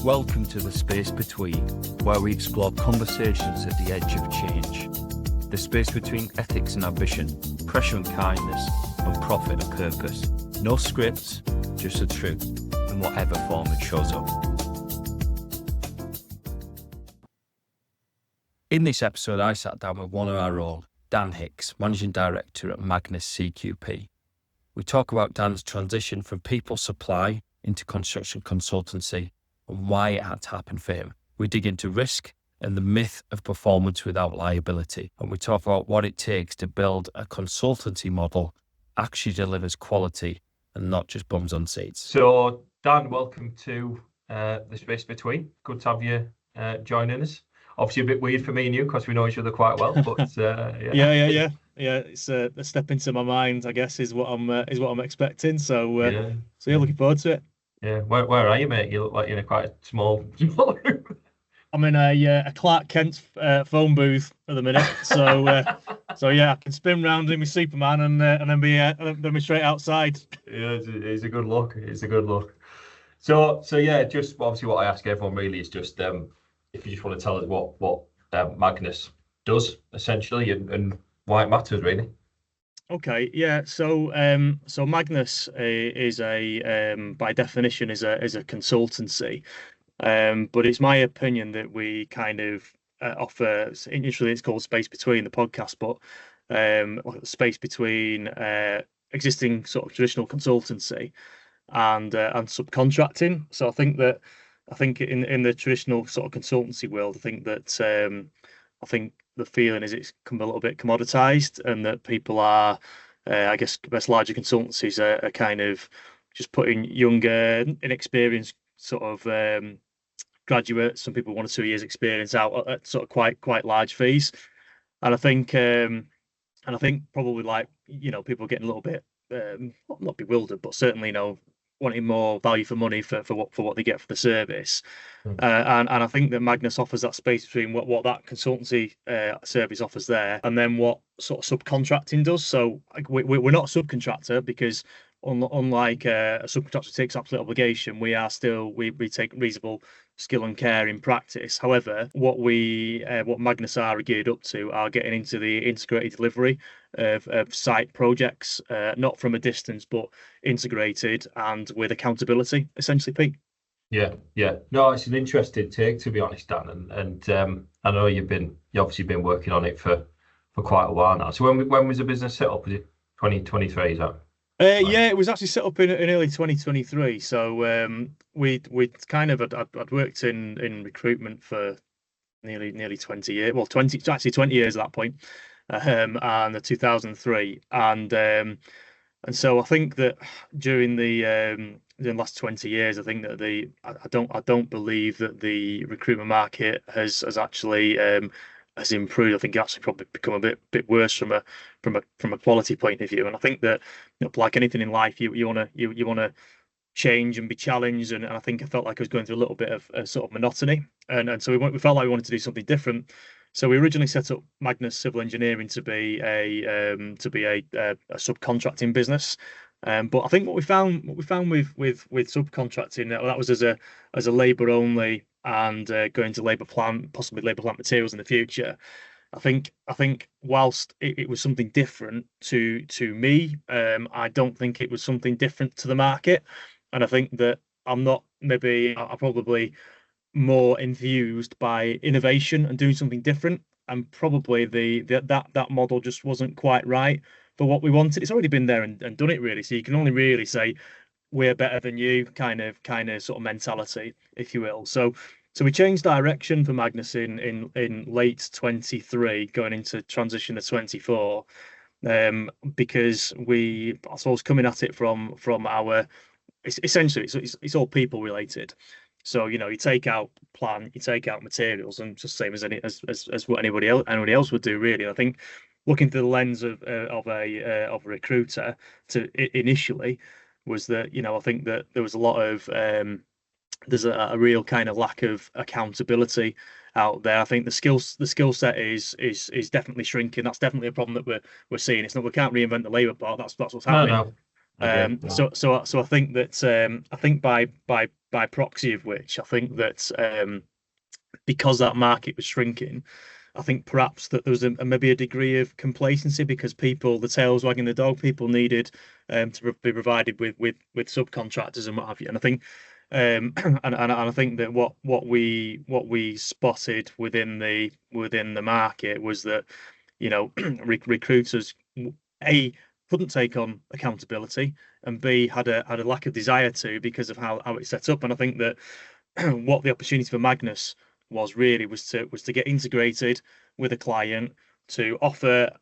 Welcome to the space between, where we explore conversations at the edge of change. The space between ethics and ambition, pressure and kindness, and profit and purpose. No scripts, just the truth, in whatever form it shows up. In this episode, I sat down with one of our own, Dan Hicks, Managing Director at Magnus CQP. We talk about Dan's transition from people supply into construction consultancy and why it had to happen for him. We dig into risk and the myth of performance without liability. And we talk about what it takes to build a consultancy model that actually delivers quality and not just bums on seats. So, Dan, welcome to the space between. Good to have you joining us. Obviously a bit weird for me and you because we know each other quite well, but yeah. It's a step into my mind, I guess, is what I'm expecting. So looking forward to it. Yeah, where are you, mate? You look like you're in quite a small room. I'm in a Clark Kent phone booth at the minute, so I can spin round in my Superman and then be straight outside. Yeah, it's a good look. It's a good look. So yeah, just obviously what I ask everyone really is just if you just want to tell us what Magnus does essentially and why it matters really. Okay, yeah. So Magnus is by definition is a consultancy, but it's my opinion that we kind of offer. Initially, it's called Space Between the podcast, but space between existing sort of traditional consultancy and subcontracting. So I think in the traditional sort of consultancy world, I think the feeling is it's come a little bit commoditized, and that people are, I guess, larger consultancies are kind of just putting younger, inexperienced sort of graduates, some people 1 or 2 years experience out at sort of quite large fees, and I think probably like people are getting a little bit not bewildered, but certainly wanting more value for money for what they get for the service. And I think that Magnus offers that space between what that consultancy service offers there and then what sort of subcontracting does. So we're not a subcontractor because unlike a subcontractor takes absolute obligation, we take reasonable skill and care in practice. However, what Magnus are geared up to are getting into the integrated delivery of site projects, not from a distance, but integrated and with accountability, essentially, Pete. Yeah. No, it's an interesting take, to be honest, Dan. And I know you've obviously been working on it for quite a while now. So when was the business set up? Was it 2023? Is that? Yeah, it was actually set up in early 2023. So we'd kind of I'd worked in recruitment for nearly 20 years. Well, 20 years at that point, and 2003, and so I think that during the last 20 years, I think that I don't believe that the recruitment market has actually has improved. I think it's actually probably become a bit worse from a quality point of view. And I think that like anything in life, you want to change and be challenged. And I think I felt like I was going through a little bit of a sort of monotony. And so we felt like we wanted to do something different. So we originally set up Magnus Civil Engineering to be a subcontracting business. But I think what we found with subcontracting, that was as a labour only and going to possibly labour plant materials in the future. I think whilst it was something different to me, I don't think it was something different to the market. And I think that I'm probably more enthused by innovation and doing something different. And probably that model just wasn't quite right for what we wanted. It's already been there and done it really. So you can only really say we're better than you kind of sort of mentality, if you will. So we changed direction for Magnus in late 23, going into transition to 24, because I suppose coming at it from our, essentially it's all people related. So you take out plant, you take out materials, and just same as what anybody else would do really. I think looking through the lens of a recruiter initially was that I think that there was a lot of there's a real kind of lack of accountability out there. I think the skill set is definitely shrinking. That's definitely a problem that we're seeing. It's not, we can't reinvent the labour part. That's what's happening. Agree. Yeah. So I think that I think by proxy of which I think that because that market was shrinking, I think perhaps that there was maybe a degree of complacency because people, the tails wagging the dog, people needed to be provided with subcontractors and what have you. And I think and I think that what we spotted within the market was that recruiters a couldn't take on accountability and b had a lack of desire to because of how it's set up. And I think that what the opportunity for Magnus was to get integrated with a client to offer a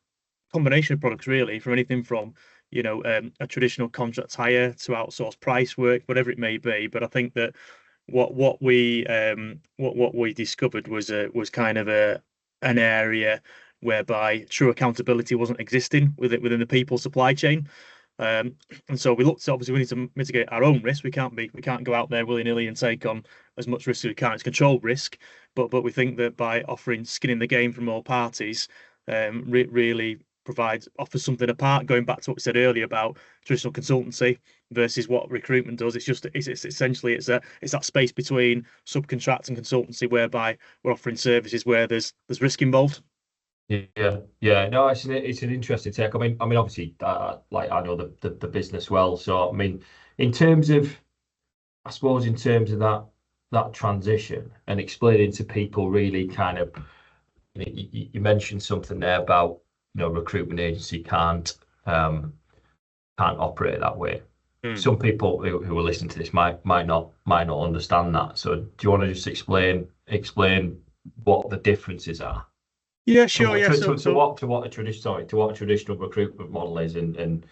combination of products really from anything from a traditional contract hire to outsourced price work, whatever it may be. But I think that what we discovered was kind of an area whereby true accountability wasn't existing within the people supply chain. And so we looked, obviously we need to mitigate our own risk. We can't go out there willy-nilly and take on as much risk as we can. It's controlled risk, but we think that by offering skin in the game from all parties, really offers something apart. Going back to what we said earlier about traditional consultancy versus what recruitment does, it's essentially it's that space between subcontract and consultancy whereby we're offering services where there's risk involved. Yeah. No, it's an interesting take. I mean, obviously, like I know the business well. So, I mean, in terms of, I suppose, in terms of that transition and explaining to people, really, kind of, you mentioned something there about recruitment agency can't operate that way. Some people who are listening to this might not understand that. So, do you want to just explain what the differences are? Yeah, sure. To what a traditional recruitment model is, and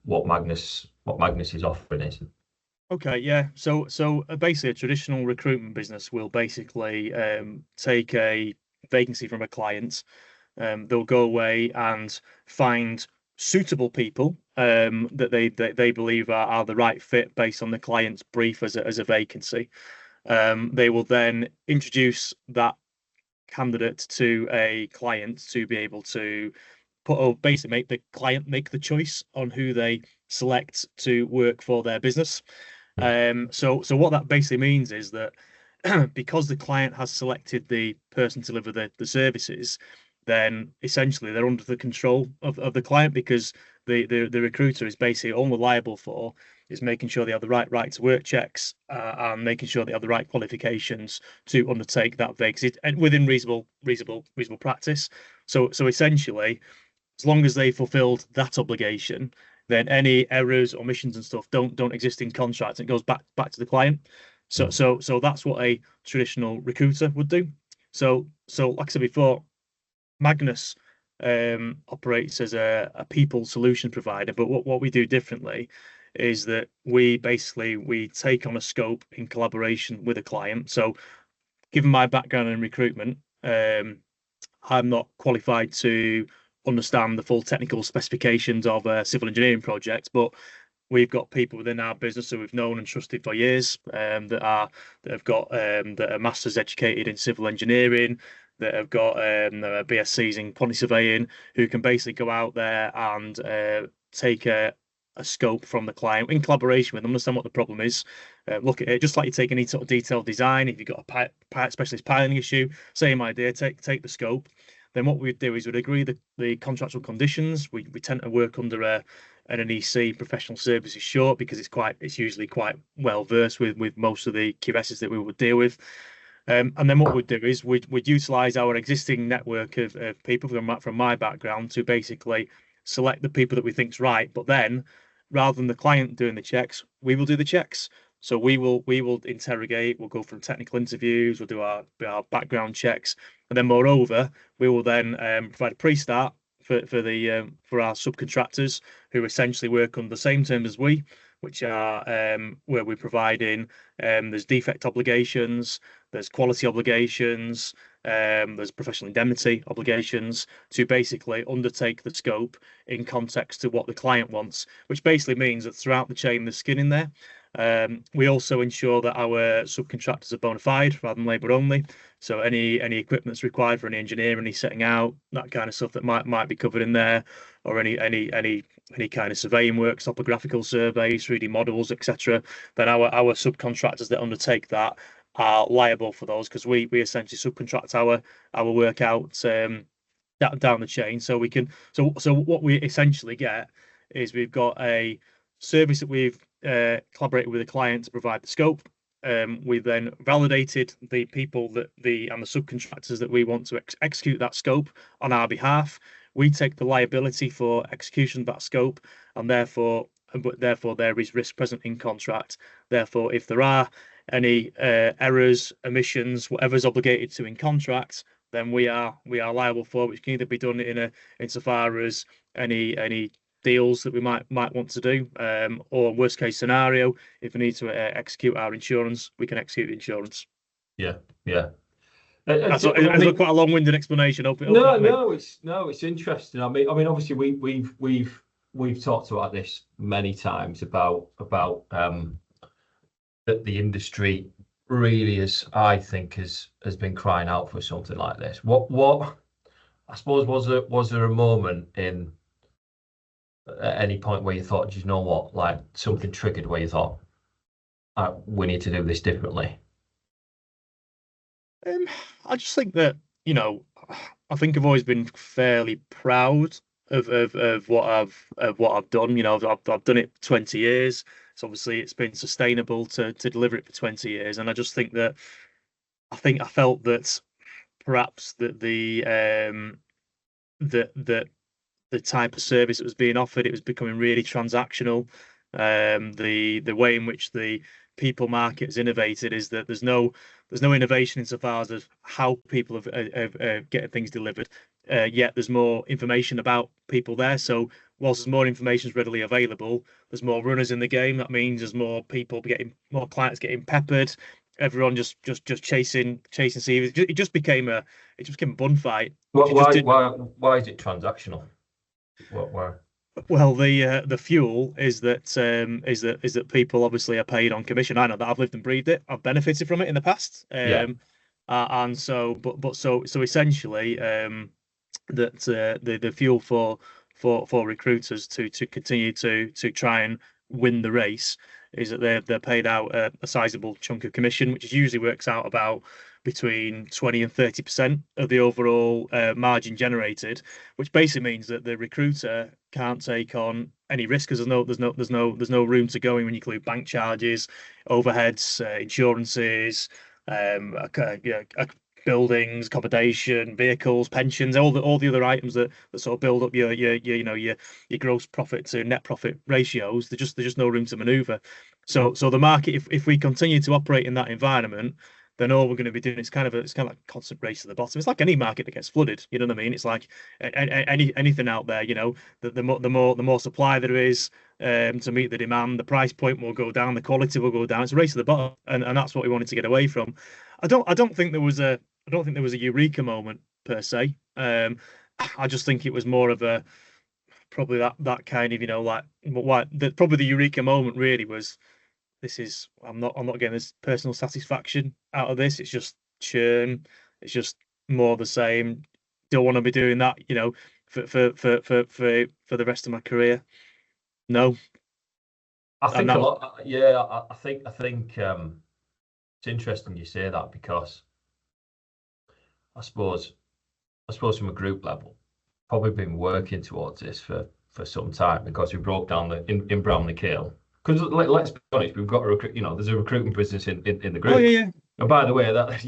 what Magnus is offering is. Okay, yeah. So basically, a traditional recruitment business will basically take a vacancy from a client. They'll go away and find suitable people that they believe are the right fit based on the client's brief as a vacancy. They will then introduce that candidate to a client to be able to basically make the client make the choice on who they select to work for their business. So what that basically means is that because the client has selected the person to deliver the services, then essentially they're under the control of the client, because the recruiter is basically only liable for is making sure they have the right to work checks and making sure they have the right qualifications to undertake that vacancy and within reasonable practice. So essentially, as long as they fulfilled that obligation, then any errors, omissions, and stuff don't exist in contracts. It goes back to the client. So that's what a traditional recruiter would do. So like I said before, Magnus operates as a people solution provider, but what we do differently is that we take on a scope in collaboration with a client. So given my background in recruitment, I'm not qualified to understand the full technical specifications of a civil engineering project, but we've got people within our business who we've known and trusted for years, that are masters educated in civil engineering, that have got BScs in quantity surveying, who can basically go out there and take a scope from the client in collaboration with them, understand what the problem is, look at it just like you take any sort of detailed design. If you've got a specialist piling issue, same idea, take the scope. Then what we'd do is we'd agree the contractual conditions. We tend to work under an NEC professional services short, because it's usually quite well versed with most of the QSs that we would deal with. And then what we'd do is we'd utilize our existing network of people from my background to basically select the people that we think's right. But then, rather than the client doing the checks, we will do the checks. So we will interrogate. We'll go from technical interviews. We'll do our background checks, and then moreover, we will then provide a pre-start for our subcontractors, who essentially work on the same terms as we, which are where we're providing there's defect obligations, there's quality obligations, there's professional indemnity obligations to basically undertake the scope in context to what the client wants, which basically means that throughout the chain there's skin in there. We also ensure that our subcontractors are bona fide rather than labour only. So any equipment that's required for any engineering, any setting out, that kind of stuff that might be covered in there, or any kind of surveying work, topographical surveys, 3D models, etc. Then our subcontractors that undertake that are liable for those, because we essentially subcontract our work out down the chain. So we can so what we essentially get is we've got a service that we've collaborated with a client to provide the scope. We then validated the people and the subcontractors that we want to execute that scope on our behalf. We take the liability for execution of that scope, and therefore there is risk present in contract. Therefore, if there are any errors, omissions, whatever's obligated to in contract, then we are liable for, which can either be done insofar as any deals that we might want to do, or worst case scenario, if we need to execute our insurance, we can execute the insurance. Yeah. That's quite a long-winded explanation. No, it's interesting. I mean, obviously we've talked about this many times about that the industry really I think has been crying out for something like this. What I suppose was there a moment at any point where you thought, do you know what, like something triggered where you thought, we need to do this differently? I just think that, I think I've always been fairly proud of what I've done. I've done it 20 years. So obviously it's been sustainable to deliver it for 20 years. And I just think that I felt that perhaps that the type of service that was being offered, it was becoming really transactional. The way in which the people market has innovated is that there's no innovation insofar as how people have getting things delivered. Yet there's more information about people there. So whilst there's more information is readily available, there's more runners in the game. That means there's more clients getting peppered. Everyone just chasing CVs. It just became a bun fight. Why is it transactional? Why? Well, the fuel is that people obviously are paid on commission. I know that, I've lived and breathed it. I've benefited from it in the past. And so essentially, the fuel for recruiters to continue to try and win the race is that they're paid out a sizable chunk of commission, which usually works out about between 20 and 30% of the overall margin generated, which basically means that the recruiter can't take on any risk because there's no room to go in when you include bank charges, overheads, insurances, buildings, accommodation, vehicles, pensions, all the other items that sort of build up your gross profit to net profit ratios. There's just no room to maneuver. So the market, if we continue to operate in that environment, then all we're going to be doing is kind of like a constant race to the bottom. It's like any market that gets flooded. You know what I mean? It's like anything out there. The more supply there is to meet the demand, the price point will go down, the quality will go down. It's a race to the bottom, and that's what we wanted to get away from. I don't think there was a eureka moment per se. I just think it was more of a probably that kind of probably the eureka moment really was. I'm not getting this personal satisfaction out of this. It's just churn. It's just more of the same. Don't want to be doing that, for the rest of my career. No. I think a lot. Yeah, I think it's interesting you say that, because I suppose from a group level, probably been working towards this for some time, because we broke down in Bromley Kale. Because let's be honest, we've got a there's a recruitment business in the group. Oh yeah. And by the way, that's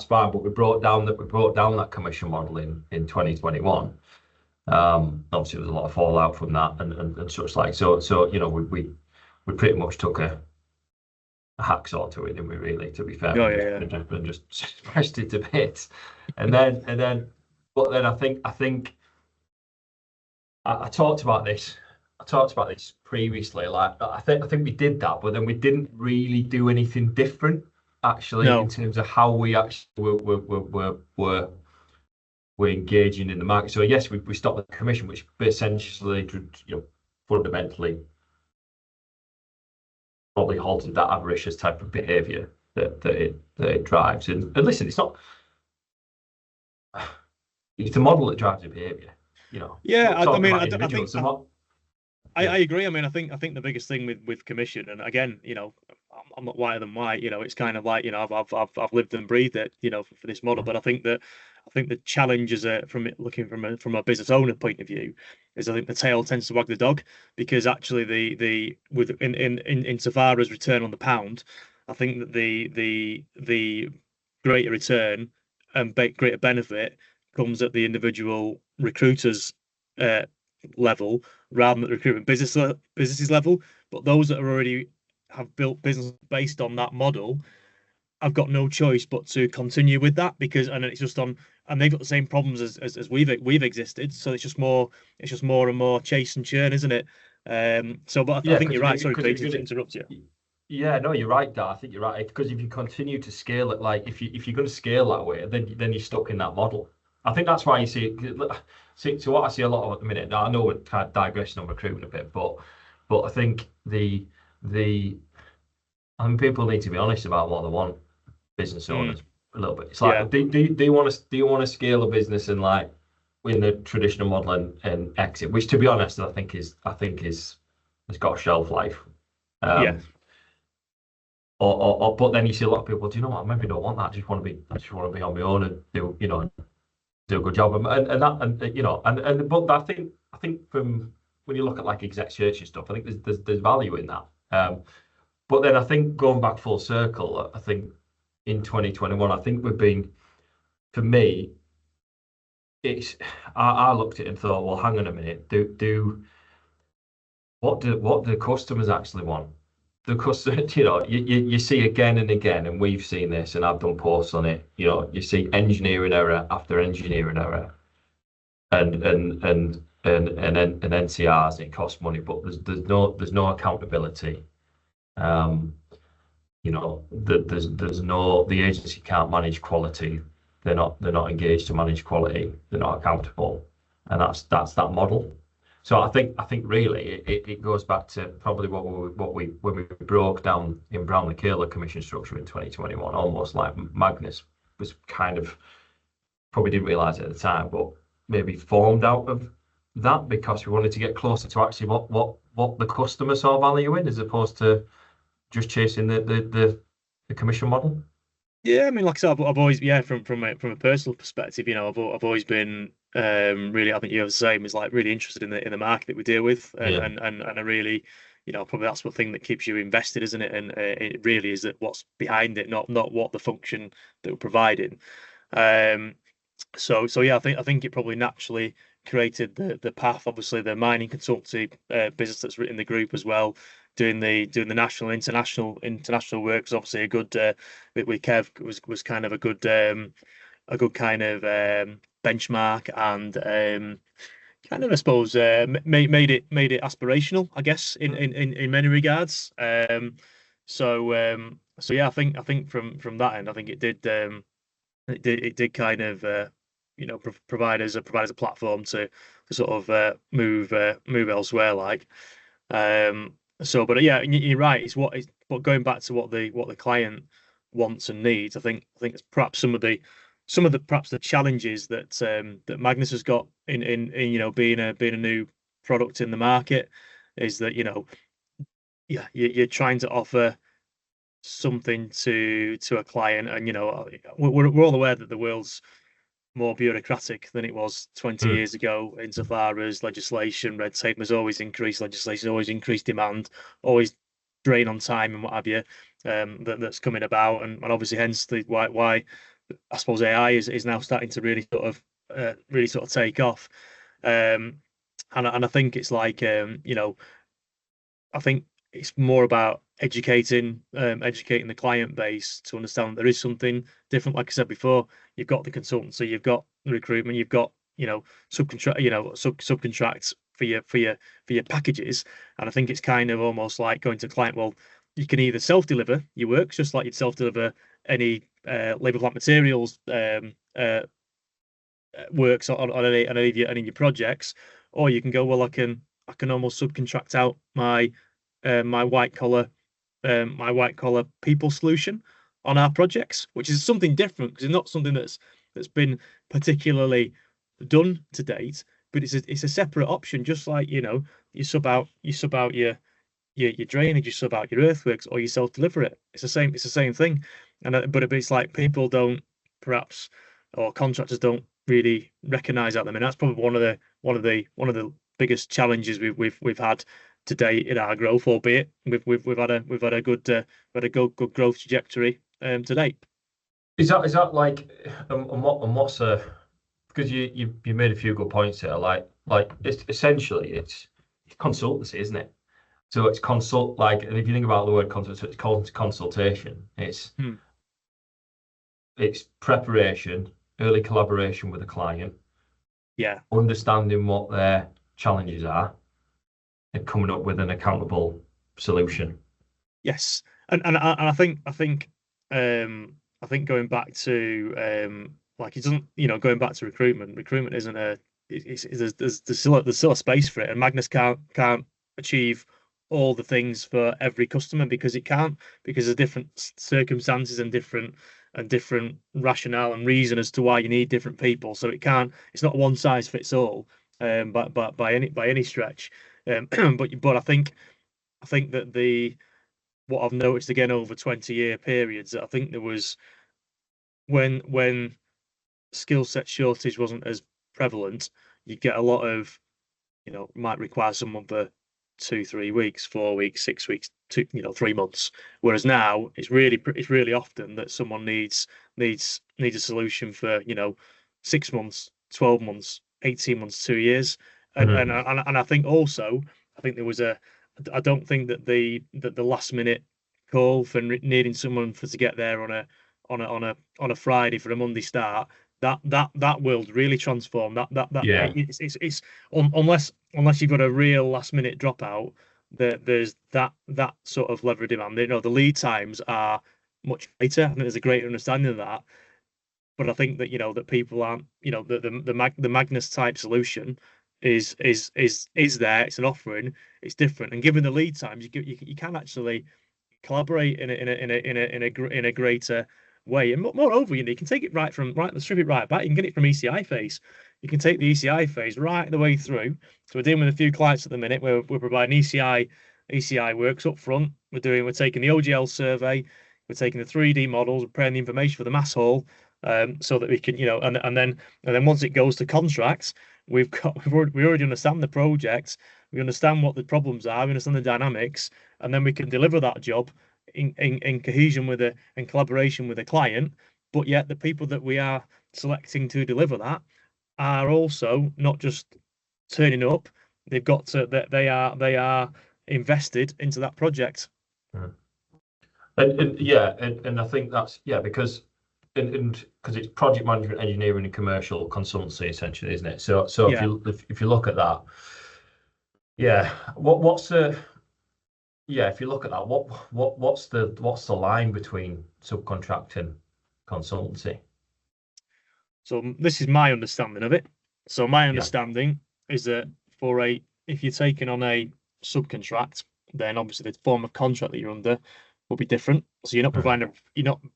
fine. But we brought down that commission model in 2021. Obviously, there was a lot of fallout from that and such like. So we pretty much took a hacksaw to it, didn't we? Really, to be fair, and just smashed it to bits. And then I think I talked about this. I talked about this previously. Like I think we did that, but then we didn't really do anything different, actually, in terms of how we actually were engaging in the market. So yes, we stopped the commission, which essentially, fundamentally probably halted that avaricious type of behaviour that it drives. And listen, it's the model that drives the behaviour. Yeah, Not I talking mean, about I think individuals. Yeah, I agree. I mean, I think the biggest thing with commission, and again, I'm not whiter than white. It's kind of like, I've lived and breathed it, for this model. But I think the challenge is, from looking from a business owner point of view, is I think the tail tends to wag the dog, because actually the with in insofar as return on the pound, I think that the greater return and greater benefit comes at the individual recruiters uh, level, rather than the recruitment businesses level. But those that are already have built business based on that model, I've got no choice but to continue with that, because and it's just on, and they've got the same problems as we've existed. So it's just more and more chase and churn, isn't it? So, but I yeah, think you're right. Sorry, because if Pete, you're to gonna, interrupt you. yeah, no, you're right, Dar. I think you're right, because if you continue to scale it, like if you're going to scale that way, then you're stuck in that model. I think that's why you see so what I see a lot of at the minute. Now I know we're kind of digressing on recruitment a bit, but I think the I mean people need to be honest about what they want, business Mm, owners, a little bit. It's yeah, like do you want to scale a business and like in the traditional model and exit, which to be honest I think is has got a shelf life. yeah, Um, but then you see a lot of people, do you know what? I maybe don't want that. I just want to be on my own and do a good job. And that, but I think from when you look at like exec search and stuff, I think there's value in that. But then I think going back full circle, I think in 2021, I think for me, it's, I looked at it and thought, well, hang on a minute, what do customers actually want? The customer, you see again and again, and we've seen this, and I've done posts on it. You see engineering error after engineering error, and NCRs. It costs money, but there's no accountability. Um, there's no the agency can't manage quality. They're not engaged to manage quality. They're not accountable, and that's that model. So I think really it goes back to probably what we when we broke down in Brown the commission structure in 2021, almost like Magnus was kind of probably didn't realize it at the time, but maybe formed out of that because we wanted to get closer to actually what the customer saw value in, as opposed to just chasing the commission model. yeah. I mean, like I said, I've always, yeah, from a personal perspective, I've always been really, I think you're the same, is like really interested in the market that we deal with, and Yeah, I really, probably that's the thing that keeps you invested, isn't it? And it really is that what's behind it, not what the function that we're providing. Um, so yeah, I think it probably naturally created the path. Obviously, the mining consultancy business that's in the group as well, doing the national, international work was obviously a good with Kev was kind of a good kind of benchmark, and kind of, I suppose, made it aspirational, I guess, in many regards. So yeah, I think from that end, I think it did kind of provide us a platform to sort of move elsewhere, like. But yeah, you're right. But going back to what the client wants and needs, I think it's perhaps some of the perhaps the challenges that Magnus has got in being a new product in the market, is that yeah, you're trying to offer something to a client, and we're all aware that the world's more bureaucratic than it was 20 mm, years ago, insofar as legislation, red tape has always increased, legislation always increased demand, always drain on time and what have you, that's coming about, and obviously hence the why I suppose AI is now starting to really sort of take off. And I think it's like, I think it's more about educating the client base to understand that there is something different. Like I said before, you've got the consultancy, you've got the recruitment, you've got subcontracts for your packages. And I think it's kind of almost like going to client. Well, you can either self-deliver your work, just like you'd self-deliver any labour plant materials works on any of your projects, or you can go, well, I can almost subcontract out my white collar my white collar people solution on our projects, which is something different because it's not something that's been particularly done to date, but it's a separate option, just like you sub out your drainage, you sub out your earthworks, or you self-deliver it. It's the same thing. And but it's like people don't perhaps, or contractors don't really recognize that. I mean, that's probably one of the biggest challenges we've had to date in our growth, albeit we've had a good growth trajectory to date. Is that like and what's a because you made a few good points here, like it's essentially it's consultancy, isn't it? So it's like if you think about the word consult, it's called consultation. It's preparation, early collaboration with a client, Yeah, understanding what their challenges are, and coming up with an accountable solution. yes, and I think going back to like it doesn't going back to recruitment isn't there's still a space for it, and Magnus can't achieve all the things for every customer because it can't, because of different circumstances and different rationale and reason as to why you need different people. So it's not one size fits all, but by any stretch. But I think that what I've noticed again over 20-year periods, that I think there was when skill set shortage wasn't as prevalent, you get a lot of, might require someone for 2-3 weeks, 4 weeks, 6 weeks, 3 months. Whereas now it's really often that someone needs a solution for 6 months, 12 months, 18 months, 2 years. And I think also there was I don't think that the last minute call for needing someone to get there on a Friday for a Monday start, that world really transformed. Yeah. It's unless you've got a real last minute dropout, there's that sort of level of demand. The lead times are much greater. I think there's a greater understanding of that. But I think that that people aren't, the Magnus type solution is there. It's an offering. It's different, and given the lead times, you can actually collaborate in a greater way. And moreover, you can take it strip it right back. You can get it from ECI phase. You can take the ECI phase right the way through. So we're dealing with a few clients at the minute where we're providing ECI works up front. We're taking the OGL survey, we're taking the 3D models, we're preparing the information for the mass haul, so that we can, and then once it goes to contracts, we already understand the project, we understand what the problems are, we understand the dynamics, and then we can deliver that job in cohesion in collaboration with the client. But yet the people that we are selecting to deliver that are also not just turning up. They've got to that they are invested into that project. And I think that's because it's project management, engineering, and commercial consultancy essentially, isn't it? So if you look at that, if you look at that, what's the line between subcontract and consultancy? So this is my understanding of it. So my understanding is that if you're taking on a subcontract, then obviously the form of contract that you're under will be different. So you're not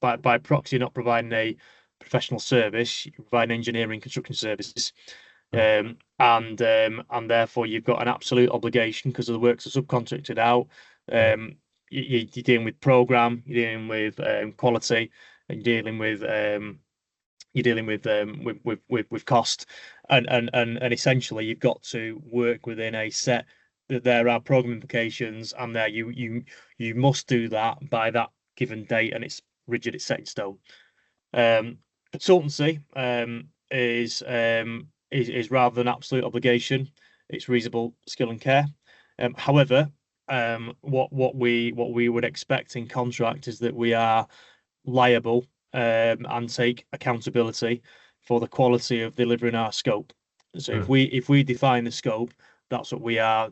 by proxy, you're not providing a professional service, you provide engineering construction services. And therefore you've got an absolute obligation because of the works are subcontracted out. You're dealing with program, you're dealing with quality, and you're dealing with cost, and essentially you've got to work within a set. That there are program implications, and there you must do that by that given date, and it's rigid, it's set in stone. Consultancy is rather than absolute obligation, it's reasonable skill and care. However, what we would expect in contract is that we are liable and take accountability for the quality of delivering our scope. So if we define the scope, that's what we are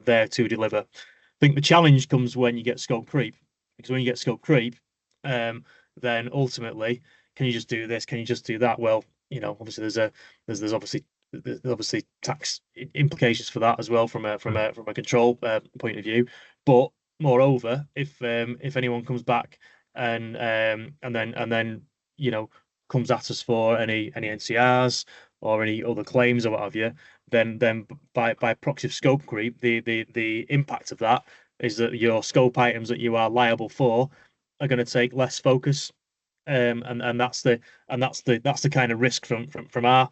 there to deliver. I think the challenge comes when you get scope creep, because when you get scope creep, then ultimately, can you just do this? Can you just do that? Well, obviously there's tax implications for that as well from a control point of view. But moreover, if anyone comes back and then comes at us for any NCRs or any other claims or what have you, then by proxy of scope creep, the impact of that is that your scope items that you are liable for are going to take less focus. And that's the kind of risk from our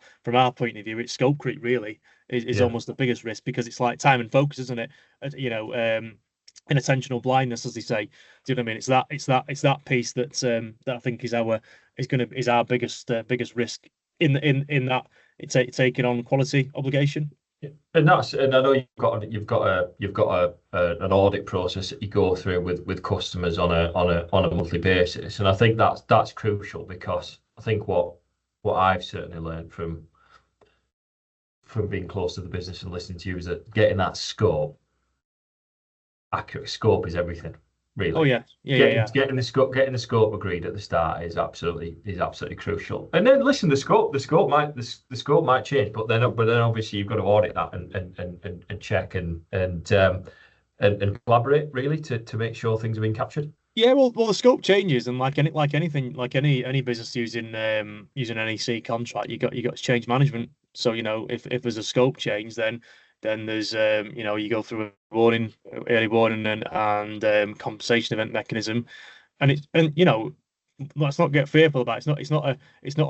point of view. It's scope creep really is almost the biggest risk, because it's like time and focus, isn't it? Inattentional blindness, as they say. Do you know what I mean? It's that piece that I think is our biggest risk in that it's taking on quality obligation. Yeah. And I know you've got an audit process that you go through with customers on a monthly basis, and I think that's crucial, because I think what I've certainly learned from being close to the business and listening to you is that getting that accurate scope is everything, really. Oh yeah, Getting the scope agreed at the start is absolutely crucial. And then listen, the scope might change, but then obviously you've got to audit that and check and collaborate really to make sure things are being captured. Yeah, well, the scope changes, and like any business using NEC contract, you got to change management. So if there's a scope change, then there's you go through a early warning and compensation event mechanism, and let's not get fearful about it. It's not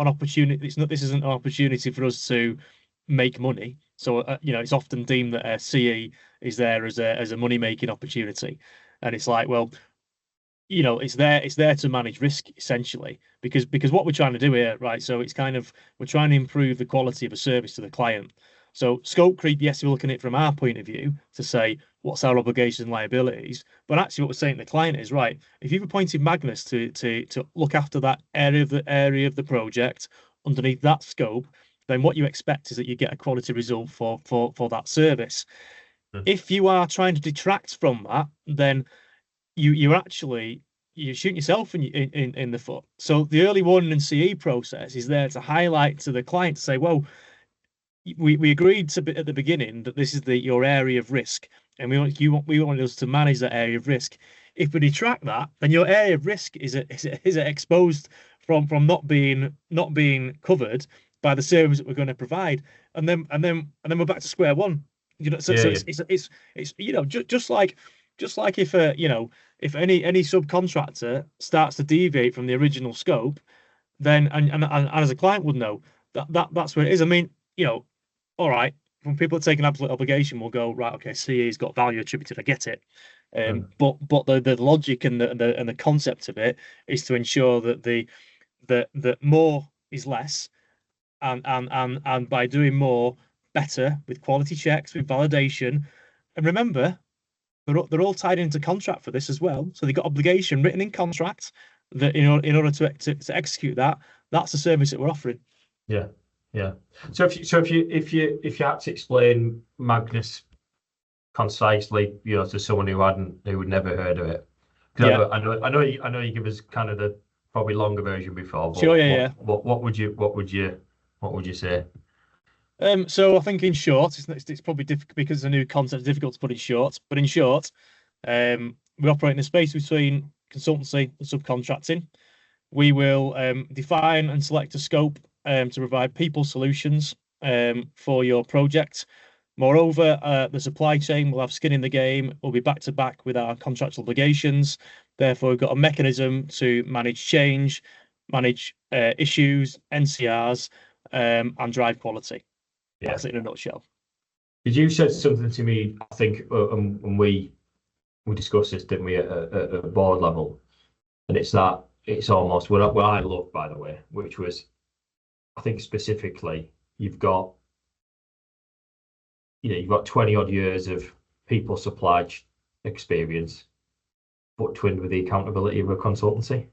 an opportunity. This isn't an opportunity for us to make money. So it's often deemed that CE is there as a money making opportunity, and it's like, well, it's there to manage risk essentially, because what we're trying to do here, right? So it's kind of, we're trying to improve the quality of a service to the client. So scope creep, yes, we're looking at it from our point of view to say what's our obligations and liabilities, but actually what we're saying to the client is, right, if you've appointed Magnus to look after that area of the project underneath that scope, then what you expect is that you get a quality result for that service. If you are trying to detract from that, then you're shooting yourself in the foot. So the early warning and CE process is there to highlight to the client to say, well, we agreed at the beginning that this is your area of risk, and we want us to manage that area of risk. If we detract that, then your area of risk is exposed from not being covered by the service that we're going to provide, and then we're back to square one. It's just like if any subcontractor starts to deviate from the original scope, then and as a client would know, that's where it is. I mean, all right, when people are taking absolute obligation, we'll go, right, okay, CE's got value attributed, I get it. But the logic and the concept of it is to ensure that more is less, and by doing more better with quality checks, with validation. And remember, they're all tied into contract for this as well. So they've got obligation written in contract that in order to execute that, that's the service that we're offering. Yeah. So if you had to explain Magnus concisely, to someone who'd never heard of it, Yeah. I know you give us kind of the probably longer version before. But sure, yeah. What would you say? So I think in short, it's probably difficult because it's a new concept. It's difficult to put in short. But in short, we operate in a space between consultancy and subcontracting. We will define and select a scope to provide people solutions for your project. Moreover, the supply chain will have skin in the game. We'll be back to back with our contractual obligations. Therefore, we've got a mechanism to manage change, manage issues, NCRs, and drive quality. Yeah. That's it in a nutshell. Did you said something to me? I think when we discussed this, didn't we, at a board level? And it's almost what I love, by the way, which was, I think specifically, you've got 20 odd years of people supply experience, but twinned with the accountability of a consultancy,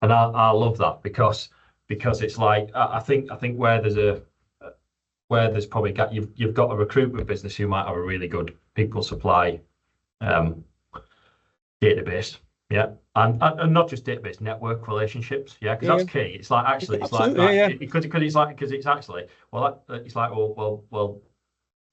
and I love that because it's like, I think where there's probably you've got a recruitment business who might have a really good people supply database, and not just database, network relationships, because that's key. It's like actually, it's like that, because it's actually, well, it's like, well,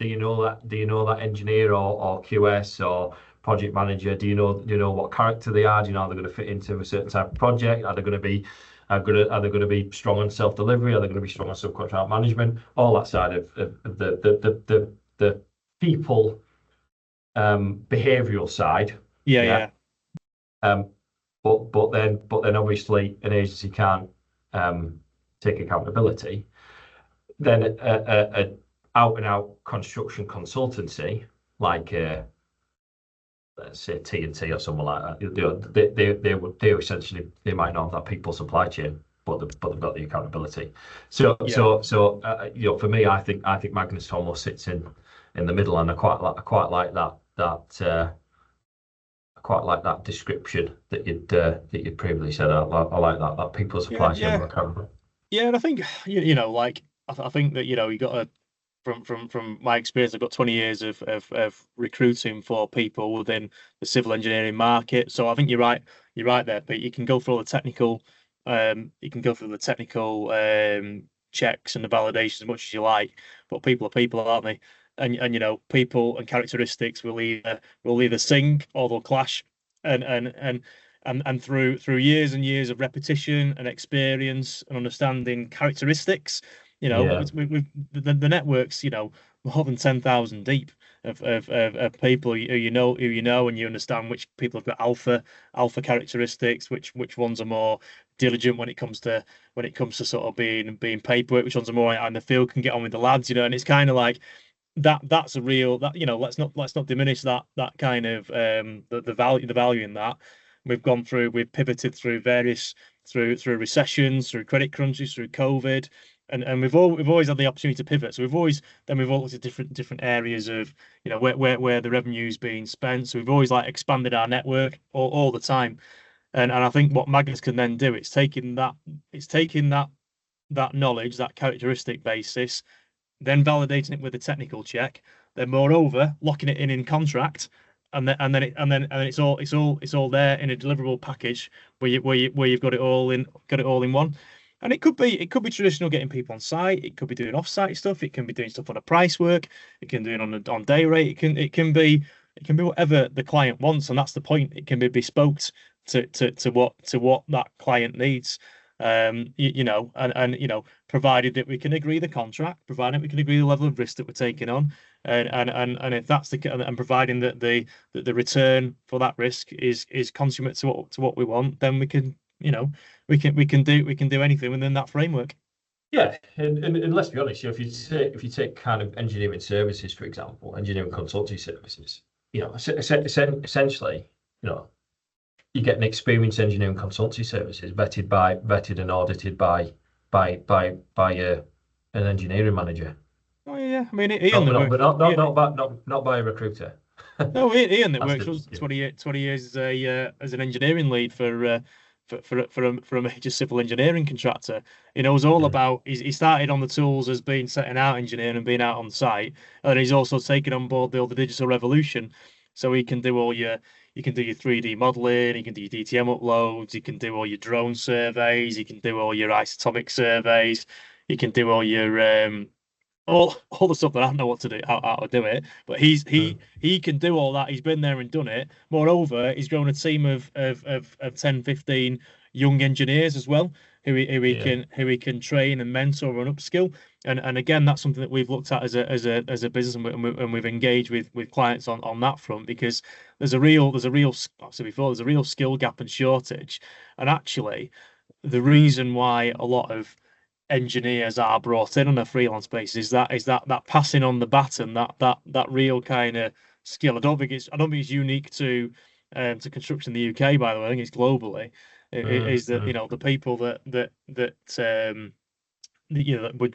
Do you know that? Do you know that engineer or QS or project manager? Do you know what character they are? Do you know how they're going to fit into a certain type of project? Are they going to be are they going to be strong on self-delivery? Are they going to be strong on subcontract management? All that side of the people behavioural side. Yeah. But then obviously an agency can't take accountability. Then a out and out construction consultancy like let's say T&T or someone like that, they essentially they might not have that people supply chain, but they've got the accountability. So for me, I think Magnus almost sits in the middle, and I quite like that. Quite like that description that you'd previously said. I like that people supply chain accountable. Yeah, and I think like I think that you got to from my experience, I've got 20 years of recruiting for people within the civil engineering market. So I think you're right there, but you can go through all the technical checks and the validation as much as you like, but people are people, aren't they? And people and characteristics will either sync or they'll clash, and through years and years of repetition and experience and understanding characteristics, with the networks, more than 10,000 deep of people who you know, and you understand which people have got alpha characteristics, which ones are more diligent when it comes to sort of being paperwork, which ones are more out in the field, can get on with the lads, and it's kind of like that's a real that let's not diminish that kind of the value in that. We've pivoted through recessions, through credit crunches, through COVID, and we've always had the opportunity to pivot. So we've always looked at different areas of where the revenue's being spent. So we've always expanded our network all the time, and I think what Magnus can then do, it's taking that knowledge, that characteristic basis, then validating it with a technical check, then moreover locking it in contract, and then it's all there in a deliverable package where you've got it all in one. And it could be traditional, getting people on site. It could be doing off-site stuff. It can be doing stuff on a price work. It can do it on day rate. It can be whatever the client wants, and that's the point. It can be bespoke to what that client needs. And provided that we can agree the contract, provided we can agree the level of risk that we're taking on, and if that's and providing that the return for that risk is consummate to what we want, then we can do anything within that framework. Yeah, and let's be honest, if you take kind of engineering services, for example, engineering consultancy services, essentially, you get an experienced engineering consultancy services vetted and audited by an engineering manager. Oh yeah, I mean Ian, not by a recruiter. No, Ian that works 20 years as an engineering lead for a major civil engineering contractor. It was all about. He started on the tools as being setting out engineering and being out on site, and he's also taken on board the digital revolution. So he can do you can do your 3D modeling, you can do your DTM uploads, you can do all your drone surveys, you can do all your isotopic surveys, you can do all your all the stuff that I don't know what to do, how to do it. But he can do all that. He's been there and done it. Moreover, he's grown a team of 10, 15 young engineers as well, who he can train and mentor and upskill. And again, that's something that we've looked at as a business, and we've engaged with clients on that front, because there's a real skill gap and shortage. And actually, the reason why a lot of engineers are brought in on a freelance basis is that passing on the baton, that real kind of skill. I don't think it's unique to construction in the UK, by the way. I think it's globally. Is that the people that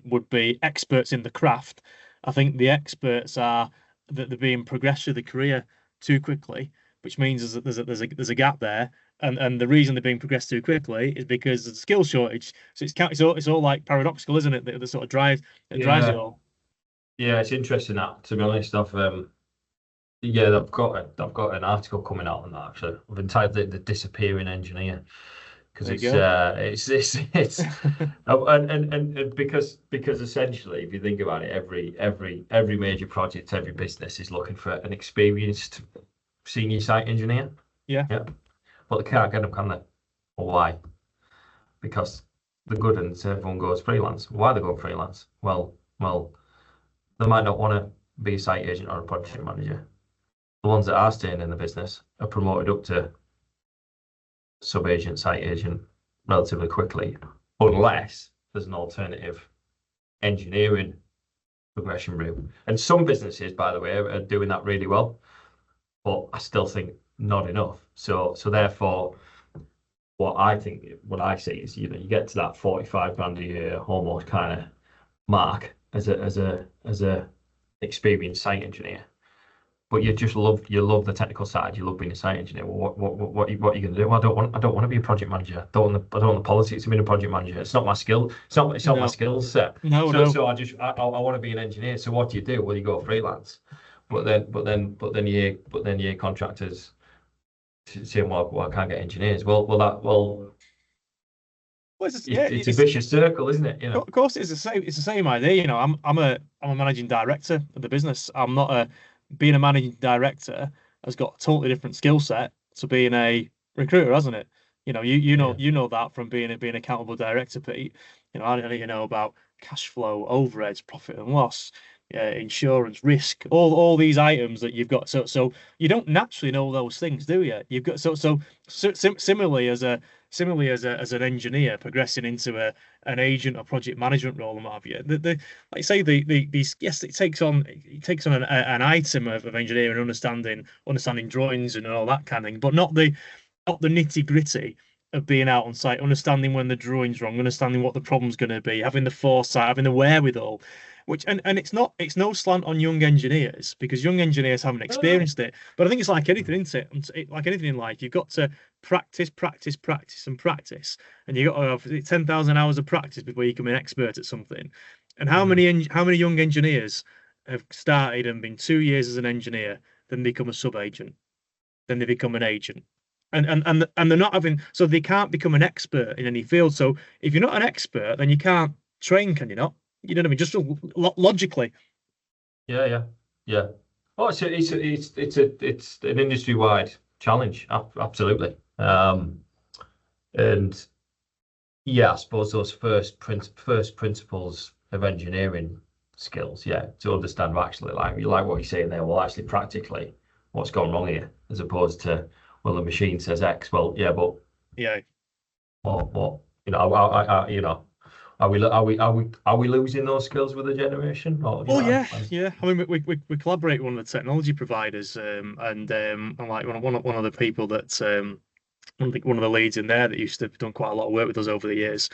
would be experts in the craft. I think the experts are that they're being progressed through the career too quickly, which means that there's a gap there, and the reason they're being progressed too quickly is because there's a skill shortage. So it's all like paradoxical, isn't it? That sort of drives it all. Yeah, it's interesting that, to be honest. I've got an article coming out on that, actually. I've entitled it "The Disappearing Engineer," because There it's and because essentially, if you think about it, every major project, every business is looking for an experienced senior site engineer. Yeah. But they can't get them, can they? Well, why? Because the good and everyone goes freelance. Why they go freelance? Well, they might not want to be a site agent or a project manager. The ones that are staying in the business are promoted up to sub-agent, site agent relatively quickly, unless there's an alternative engineering progression route. And some businesses, by the way, are doing that really well, but I still think not enough. So therefore, what I see is, you get to that 45 grand a year almost kind of mark as a experienced site engineer, but you love the technical side. You love being a site engineer. Well, what are you going to do? Well, I don't want to be a project manager. I don't want the politics of being a project manager. It's not my skill. It's not my skill set. No. So I want to be an engineer. So what do? Well, you go freelance. But then you contractors saying, well, I can't get engineers. It's a vicious circle, isn't it? Of course, it's the same idea. I'm a managing director of the business. I'm not being a managing director has got a totally different skill set to being a recruiter, hasn't it? You know that from being accountable director, Pete. I don't know about cash flow, overheads, profit and loss, insurance, risk, all these items that you've got. So you don't naturally know those things, do you? You've got similarly as an engineer progressing into an agent or project management role and what have you. Like I say, these yes, it takes on an item of engineering, understanding drawings and all that kind of thing, but not the nitty gritty of being out on site, understanding when the drawing's wrong, understanding what the problem's going to be, having the foresight, having the wherewithal. Which and it's no slant on young engineers, because young engineers haven't experienced it. But I think it's like anything, isn't it? Like anything in life, you've got to practice, and you've got to have 10,000 hours of practice before you become an expert at something. And how many young engineers have started and been 2 years as an engineer, then become a sub-agent, then they become an agent, and they're not having, so they can't become an expert in any field. So if you're not an expert, then you can't train, can you not? You know what I mean? Just logically. Yeah. Oh, it's an industry-wide challenge, absolutely. And yeah, I suppose those first principles of engineering skills, to understand actually, like what you're saying there. Well, actually, practically, what's gone wrong here, as opposed to, well, the machine says X. Well, yeah, but what Are we losing those skills with the generation? Yeah. I mean, we collaborate with one of the technology providers, and like one of the people that one of the leads in there that used to have done quite a lot of work with us over the years.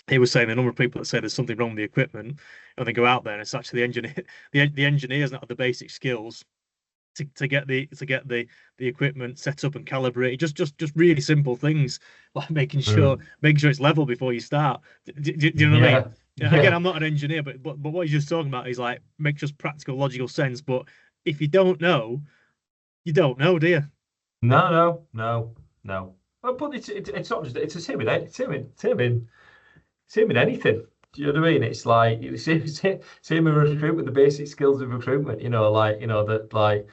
He was saying the number of people that say there's something wrong with the equipment, and they go out there and it's actually the engineer, the engineers not have the basic skills to get the equipment set up and calibrated. Just really simple things like making sure it's level before you start. Do you know what I mean? Again, I'm not an engineer, but what he's just talking about is like, make just practical, logical sense. But if you don't know, you don't know, do you? No. But it's not just, it's the same in anything. Do you know what I mean? It's like same in recruitment, with the basic skills of recruitment. That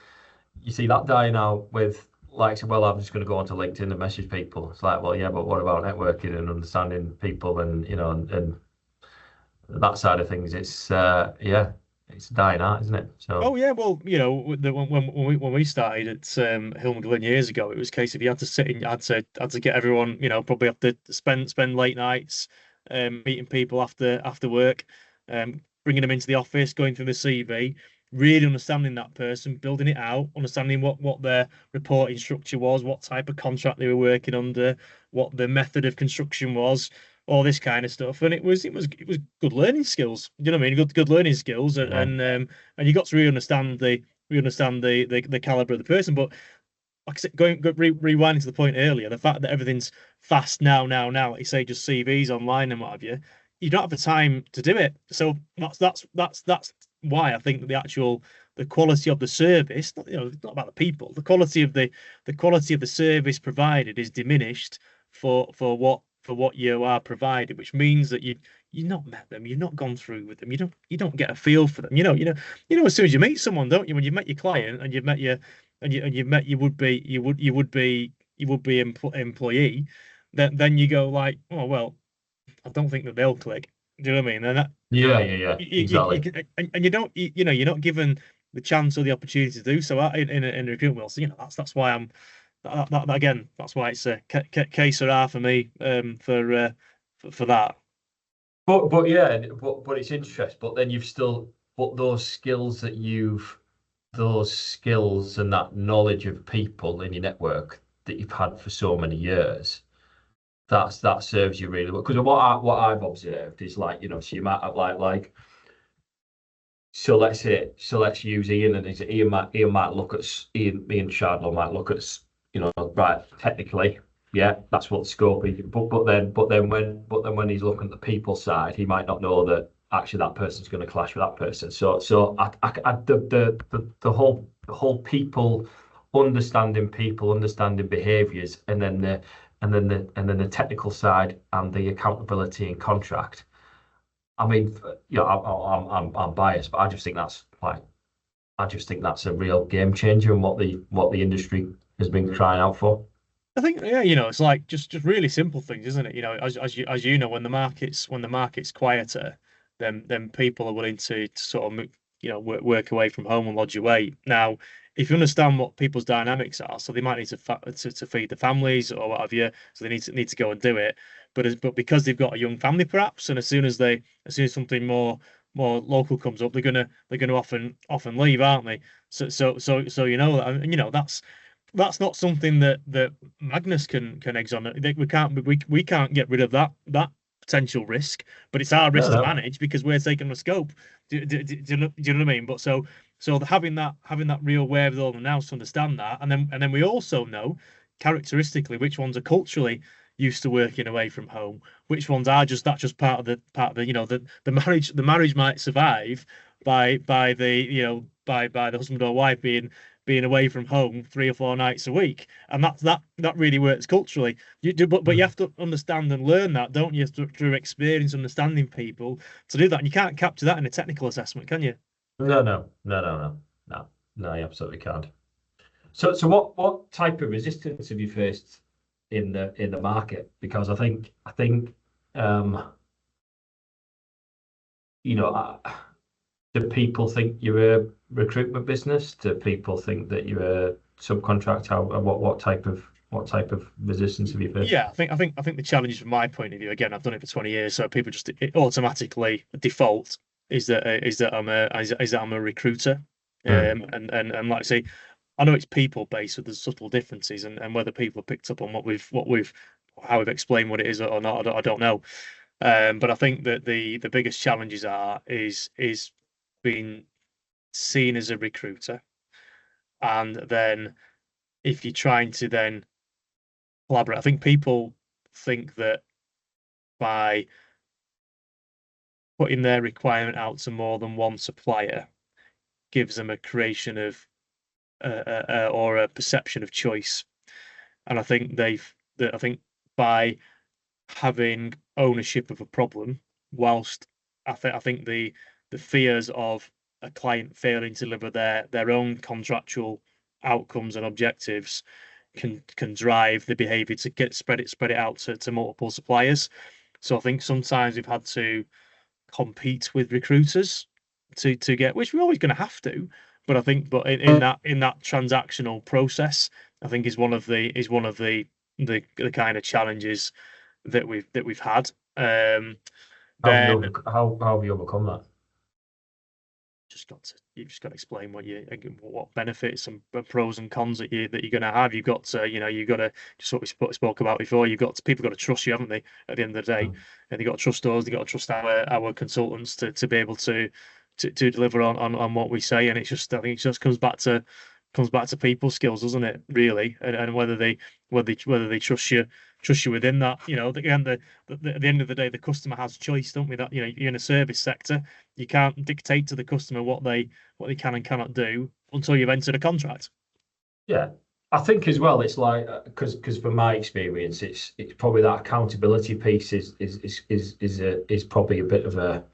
you see that dying out with, like, well, I'm just going to go onto LinkedIn and message people. It's like, well, yeah, but what about networking and understanding people and and that side of things? It's it's dying out, isn't it? So. Oh yeah, well, when we started at Hill Glyn years ago, it was a case of you had to sit in, had to get everyone, probably have to spend late nights, meeting people after work, bringing them into the office, going through the CV, really understanding that person, building it out, understanding what their reporting structure was, what type of contract they were working under, what the method of construction was, all this kind of stuff. And it was good learning skills. You know what I mean? Good learning skills, and you got to really understand the caliber of the person. But like I said, rewinding to the point earlier, the fact that everything's fast now, like you say, just CVs online and what have you, you don't have the time to do it. So that's why I think that the quality of the service, it's not about the people, the quality of the service provided is diminished for what you are provided, which means that you've not met them, you've not gone through with them, you don't get a feel for them. As soon as you meet someone, don't you? When you've met your client and you've met you've met your would be employee, then you go like, oh well, I don't think that they'll click. Do you know what I mean? And that Yeah, exactly. and you don't you're not given the chance or the opportunity to do so in recruitment world. So that's why I'm that again. That's why it's a case or R for me for that. But yeah, but it's interesting. But then those skills and that knowledge of people in your network that you've had for so many years, that serves you really well. Because what I've observed is like, so you might have like so let's use Ian, and Ian might look at Ian Shardlow might look at, right, technically, yeah, that's what the scope is. But then when he's looking at the people side, he might not know that actually that person's going to clash with that person. So the whole people understanding behaviours, and then the technical side and the accountability and contract. I mean, I'm biased, but I just think that's a real game changer in what the industry has been crying out for. I think, yeah, it's like just really simple things, isn't it? As you know, when the market's quieter, then people are willing to sort of work away from home and lodge away. Now, if you understand what people's dynamics are, so they might need to feed the families or what have you, so they need to go and do it. But because they've got a young family, perhaps, and as soon as something more local comes up, they're gonna often leave, aren't they? So that's not something that Magnus can exonerate. We can't get rid of that potential risk, but it's our risk to manage because we're taking the scope. Do you know what I mean? But so having that real wherewithal and nous to understand that, and then we also know characteristically which ones are culturally used to working away from home, which ones are just part of the the marriage might survive by the husband or wife being away from home 3 or 4 nights a week, and that really works culturally. But you have to understand and learn that, don't you, through experience, understanding people to do that. And you can't capture that in a technical assessment, can you? No, you absolutely can't. So what type of resistance have you faced in the market? Because I think do people think you're a recruitment business? Do people think that you're a subcontractor? What type of resistance have you faced? Yeah, I think the challenge from my point of view, again, I've done it for 20 years, so people just automatically default is that I'm a recruiter. And like I say, I know it's people based, so there's subtle differences, and whether people have picked up on how we've explained what it is or not, I don't know. But I think that the biggest challenges is being seen as a recruiter, and then if you're trying to then collaborate, I think people think that by putting their requirement out to more than one supplier gives them a creation of or a perception of choice. And I think I think by having ownership of a problem, whilst I think the fears of a client failing to deliver their own contractual outcomes and objectives can drive the behavior to spread it out to multiple suppliers. So I think sometimes we've had to compete with recruiters to get, which we're always going to have to. But I think, in that transactional process, I think is one of the kind of challenges that we've had. How have you overcome that? You've just got to explain what benefits and pros and cons that you're going to have. You've got to, you've got to, just what we spoke about before. People got to trust you, haven't they? At the end of the day, and they got to trust us. They got to trust our consultants to be able to deliver on what we say. And I think it just comes back to people skills, doesn't it? Really, and whether they trust you within that. Again, at the end of the day, the customer has choice, don't we? That you're in a service sector, you can't dictate to the customer what they can and cannot do until you've entered a contract. Yeah, I think as well, it's like because from my experience, it's probably that accountability piece is probably a bit of a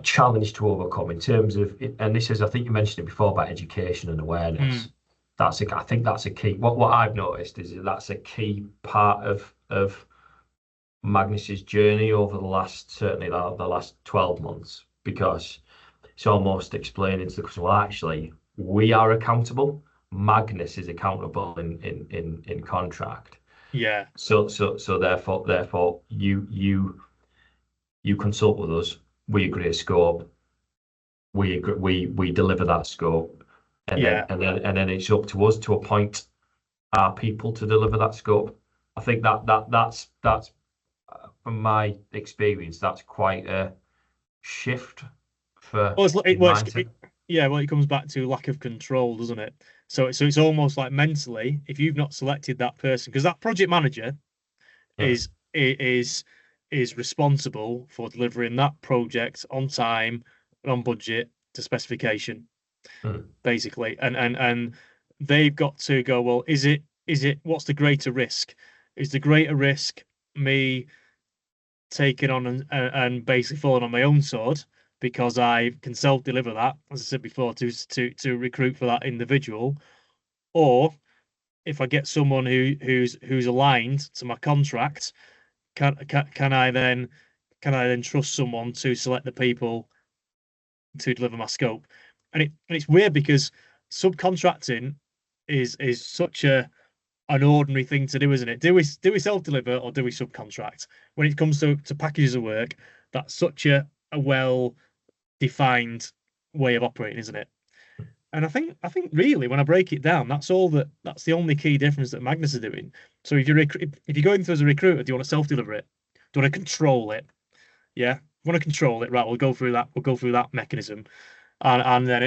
challenge to overcome in terms of, and this is, I think you mentioned it before about education and awareness. I think that's a key. What I've noticed is that's a key part of Magnus's journey over certainly the last 12 months, because it's almost explaining to the customer, well, actually, we are accountable. Magnus is accountable in contract. Yeah. So therefore you consult with us. We agree a scope. We deliver that scope, and then it's up to us to appoint our people to deliver that scope. I think that's from my experience, that's quite a shift for mindset. It comes back to lack of control, doesn't it? So it's almost like mentally, if you've not selected that person, because that project manager is responsible for delivering that project on time and on budget to specification, basically, and they've got to go, well, is it what's the greater risk? Is the greater risk me taking on and basically falling on my own sword because I can self-deliver that, as I said before, to recruit for that individual, or if I get someone who's aligned to my contract, can I then trust someone to select the people to deliver my scope? And it's weird because subcontracting is such an ordinary thing to do, isn't it? Do we self-deliver or do we subcontract? When it comes to packages of work, that's such a well-defined way of operating, isn't it? And I think really, when I break it down, that's the only key difference that Magnus is doing. So if you're going through as a recruiter, do you want to self-deliver it? Do you want to control it? Yeah, if you want to control it, right? We'll go through that mechanism, and then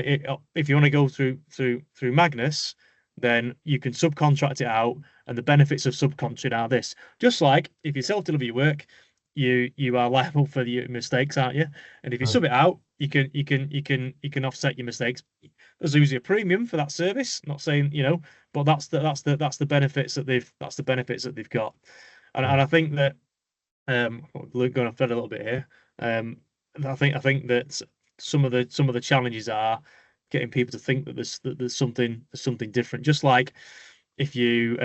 if you want to go through Magnus, then you can subcontract it out, and the benefits of subcontract are this. Just like if you self-deliver your work, you are liable for your mistakes, aren't you? And if you sub it out, you can offset your mistakes. There's usually a premium for that service. Not saying, but that's the benefits that they've got. And I think that going off thread a little bit here. I think that some of the challenges are getting people to think that there's something different. Just like if you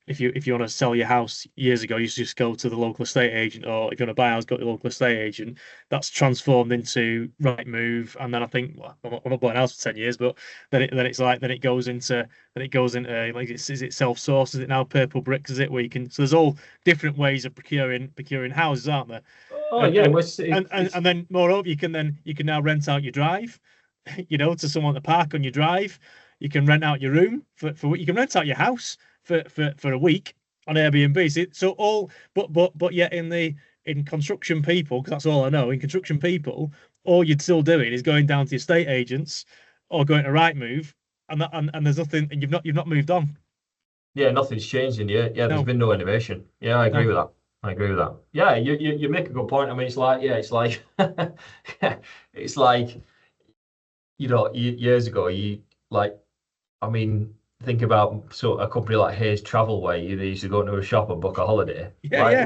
if you want to sell your house, years ago you used to just go to the local estate agent, or if you want to buy a house, go to the local estate agent. That's transformed into Rightmove, and then I think, well, I'm not buying a house for 10 years, but then it goes into like, is it self-sourced? Is it now Purple Bricks? Is it where you can? So there's all different ways of procuring houses, aren't there? Oh yeah, and then moreover, you can now rent out your drive, to someone to park on your drive. You can rent out your room for you can rent out your house for a week on Airbnb. So but yet in construction people, because that's all I know, in construction people, all you're still doing is going down to estate agents or going to Rightmove, and there's nothing, and you've not moved on. Yeah, nothing's changing. Yeah, there's No. been no innovation. Yeah, I agree with that. Yeah, you make a good point. I mean, it's like it's like, years ago, think about a company like Hayes Travel, where you used to go into a shop and book a holiday. Yeah.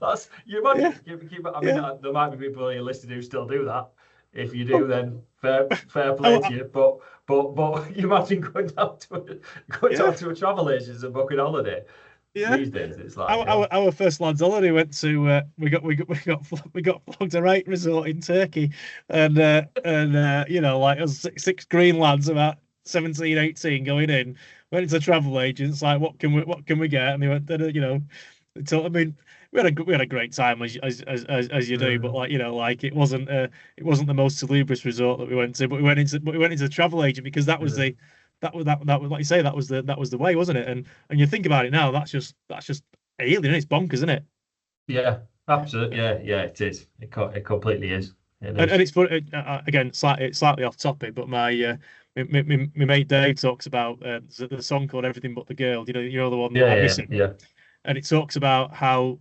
That's, you imagine. There might be people here listening who still do that. If you do, then fair play to you. But you imagine going down to a travel agent and booking a holiday. Yeah. These days, it's like our first lads holiday went to we got flogged a right resort in Turkey, and like us six green lads about 17, 18 going in, went into travel agents, like, what can we get? And they went, I mean, we had a great time as you do, but like it wasn't the most salubrious resort that we went to, but we went into the travel agent because that was that was like you say, that was the way, wasn't it? And you think about it now, that's just alien. It's bonkers, isn't it? Yeah, absolutely. Yeah, it is. It completely is. And it's again, slightly off topic, but my mate Dave talks about the song called "Everything But the Girl." You know the one that I'm missing. Yeah. And it talks about how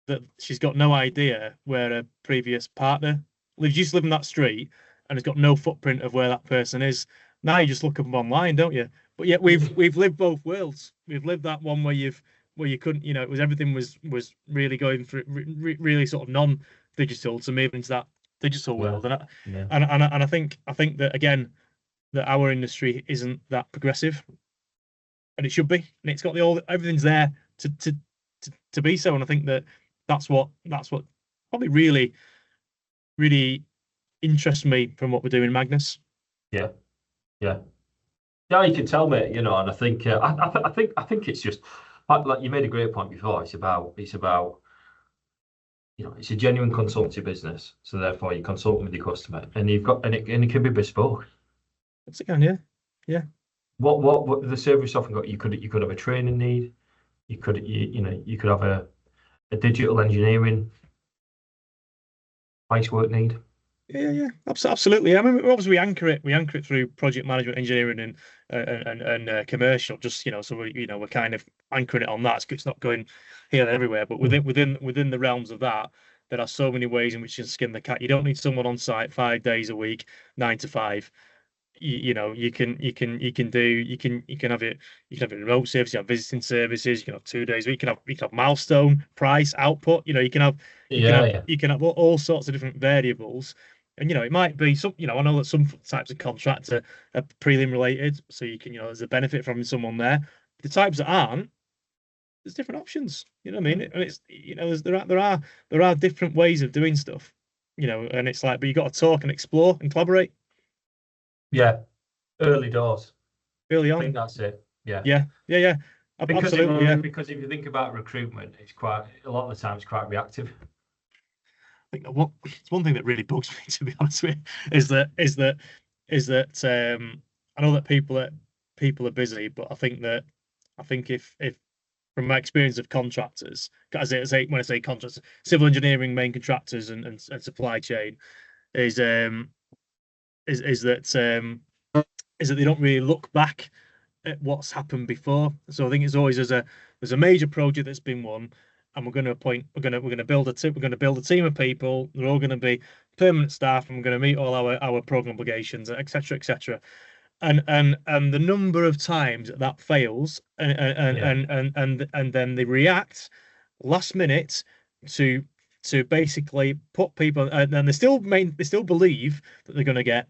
that she's got no idea where a previous partner lives. Used to live in that street, and has got no footprint of where that person is. Now you just look up them online, don't you? But yet we've lived both worlds. We've lived that one where you couldn't, it was everything was really going through really sort of non-digital to move into that digital world. And I think that again that our industry isn't that progressive, and it should be. And it's got everything's there to be so. And I think that that's what probably really interests me from what we're doing in Magnus. Yeah. You can tell, mate. And I think I think it's just like you made a great point before. It's about it's a genuine consultancy business. So therefore, you're consulting with your customer, and it can be bespoke. It's again, yeah. What the service often got? You could have a training need. You could have a digital engineering price work need. Yeah, absolutely. I mean, obviously we anchor it through project management, engineering, and commercial. Just so we're kind of anchoring it on that. It's not going here and everywhere, but within the realms of that, there are so many ways in which you can skin the cat. You don't need someone on site 5 days a week, 9 to 5. You can have it remote service, you have visiting services, you can have 2 days a week, you can have milestone, price, output, you can have all sorts of different variables. And it might be some, I know that some types of contracts are prelim related, so there's a benefit from someone there. The types that aren't, there's different options. You know what I mean? And it's there are different ways of doing stuff. And it's like, but you got to talk and explore and collaborate. Yeah, early doors. Early on. I think that's it. Yeah. Because because if you think about recruitment, it's quite a lot of the time it's quite reactive. I think it's one thing that really bugs me, to be honest with you, is that I know that people are busy, but I think if from my experience of contractors, when I say contractors, civil engineering main contractors and supply chain, is that they don't really look back at what's happened before. So I think it's always there's a major project that's been won, and we're going to build a team of people. They're all going to be permanent staff, and we're going to meet all our program obligations, etc., etc. And the number of times that fails, and then they react last minute to basically put people, and then they still believe that they're going to get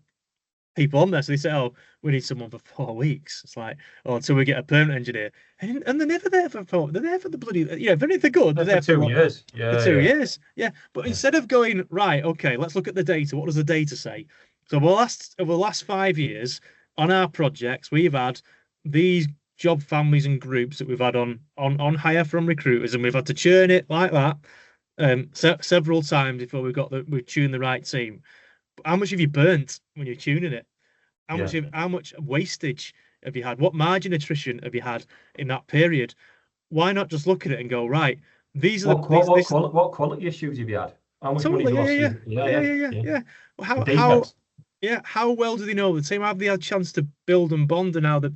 people on there. So they say, "Oh, we need someone for 4 weeks." It's like, "Oh, until we get a permanent engineer," and they're never there for 4. They're there for the bloody, if they're good, they're there for 2 years. Yeah, for 2 years. Yeah, but instead of going right, okay, let's look at the data. What does the data say? So over the last 5 years on our projects, we've had these job families and groups that we've had on hire from recruiters, and we've had to churn it like that several times before we've tuned the right team. How much have you burnt when you're tuning it? How much wastage have you had? What margin attrition have you had in that period? Why not just look at it and go, right, these are what quality issues have you had? How much money have you lost? How well do they know the team? Have they had a chance to build and bond? And now that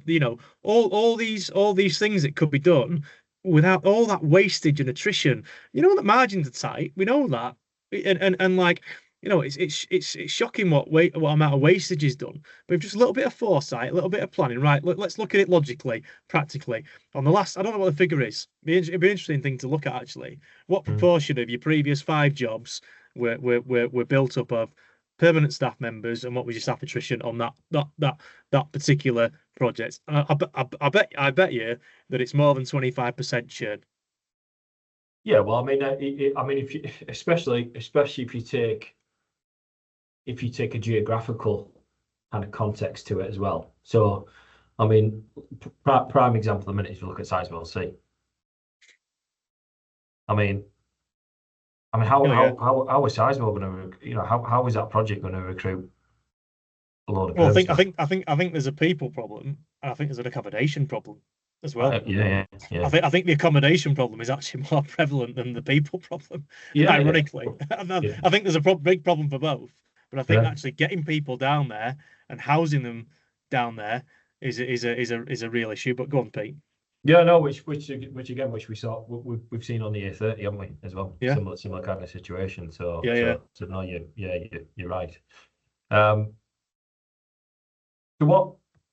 all these things that could be done without all that wastage and attrition. The margins are tight. We know that, and like. It's shocking what amount of wastage is done. But with just a little bit of foresight, a little bit of planning, right? Let's look at it logically, practically. On the last, I don't know what the figure is. It'd be an interesting thing to look at actually. What proportion of your previous 5 jobs were built up of permanent staff members, and what was your staff attrition on that particular project? I bet you that it's more than 25% churn. Yeah, well, I mean, if you, especially if you take a geographical kind of context to it as well. So, I mean, prime example at the minute is you look at Sizewell C. I mean, how is Sizewell going to, how is that project going to recruit a load of? Well, I think there's a people problem, and I think there's an accommodation problem as well. Yeah. I think the accommodation problem is actually more prevalent than the people problem. Ironically, I think there's a big problem for both. But I think actually getting people down there and housing them down there is a real issue. But go on, Pete. Yeah, no, which we saw, we've seen on the A30, haven't we, as well? Yeah. Similar kind of situation. So no, you're right. So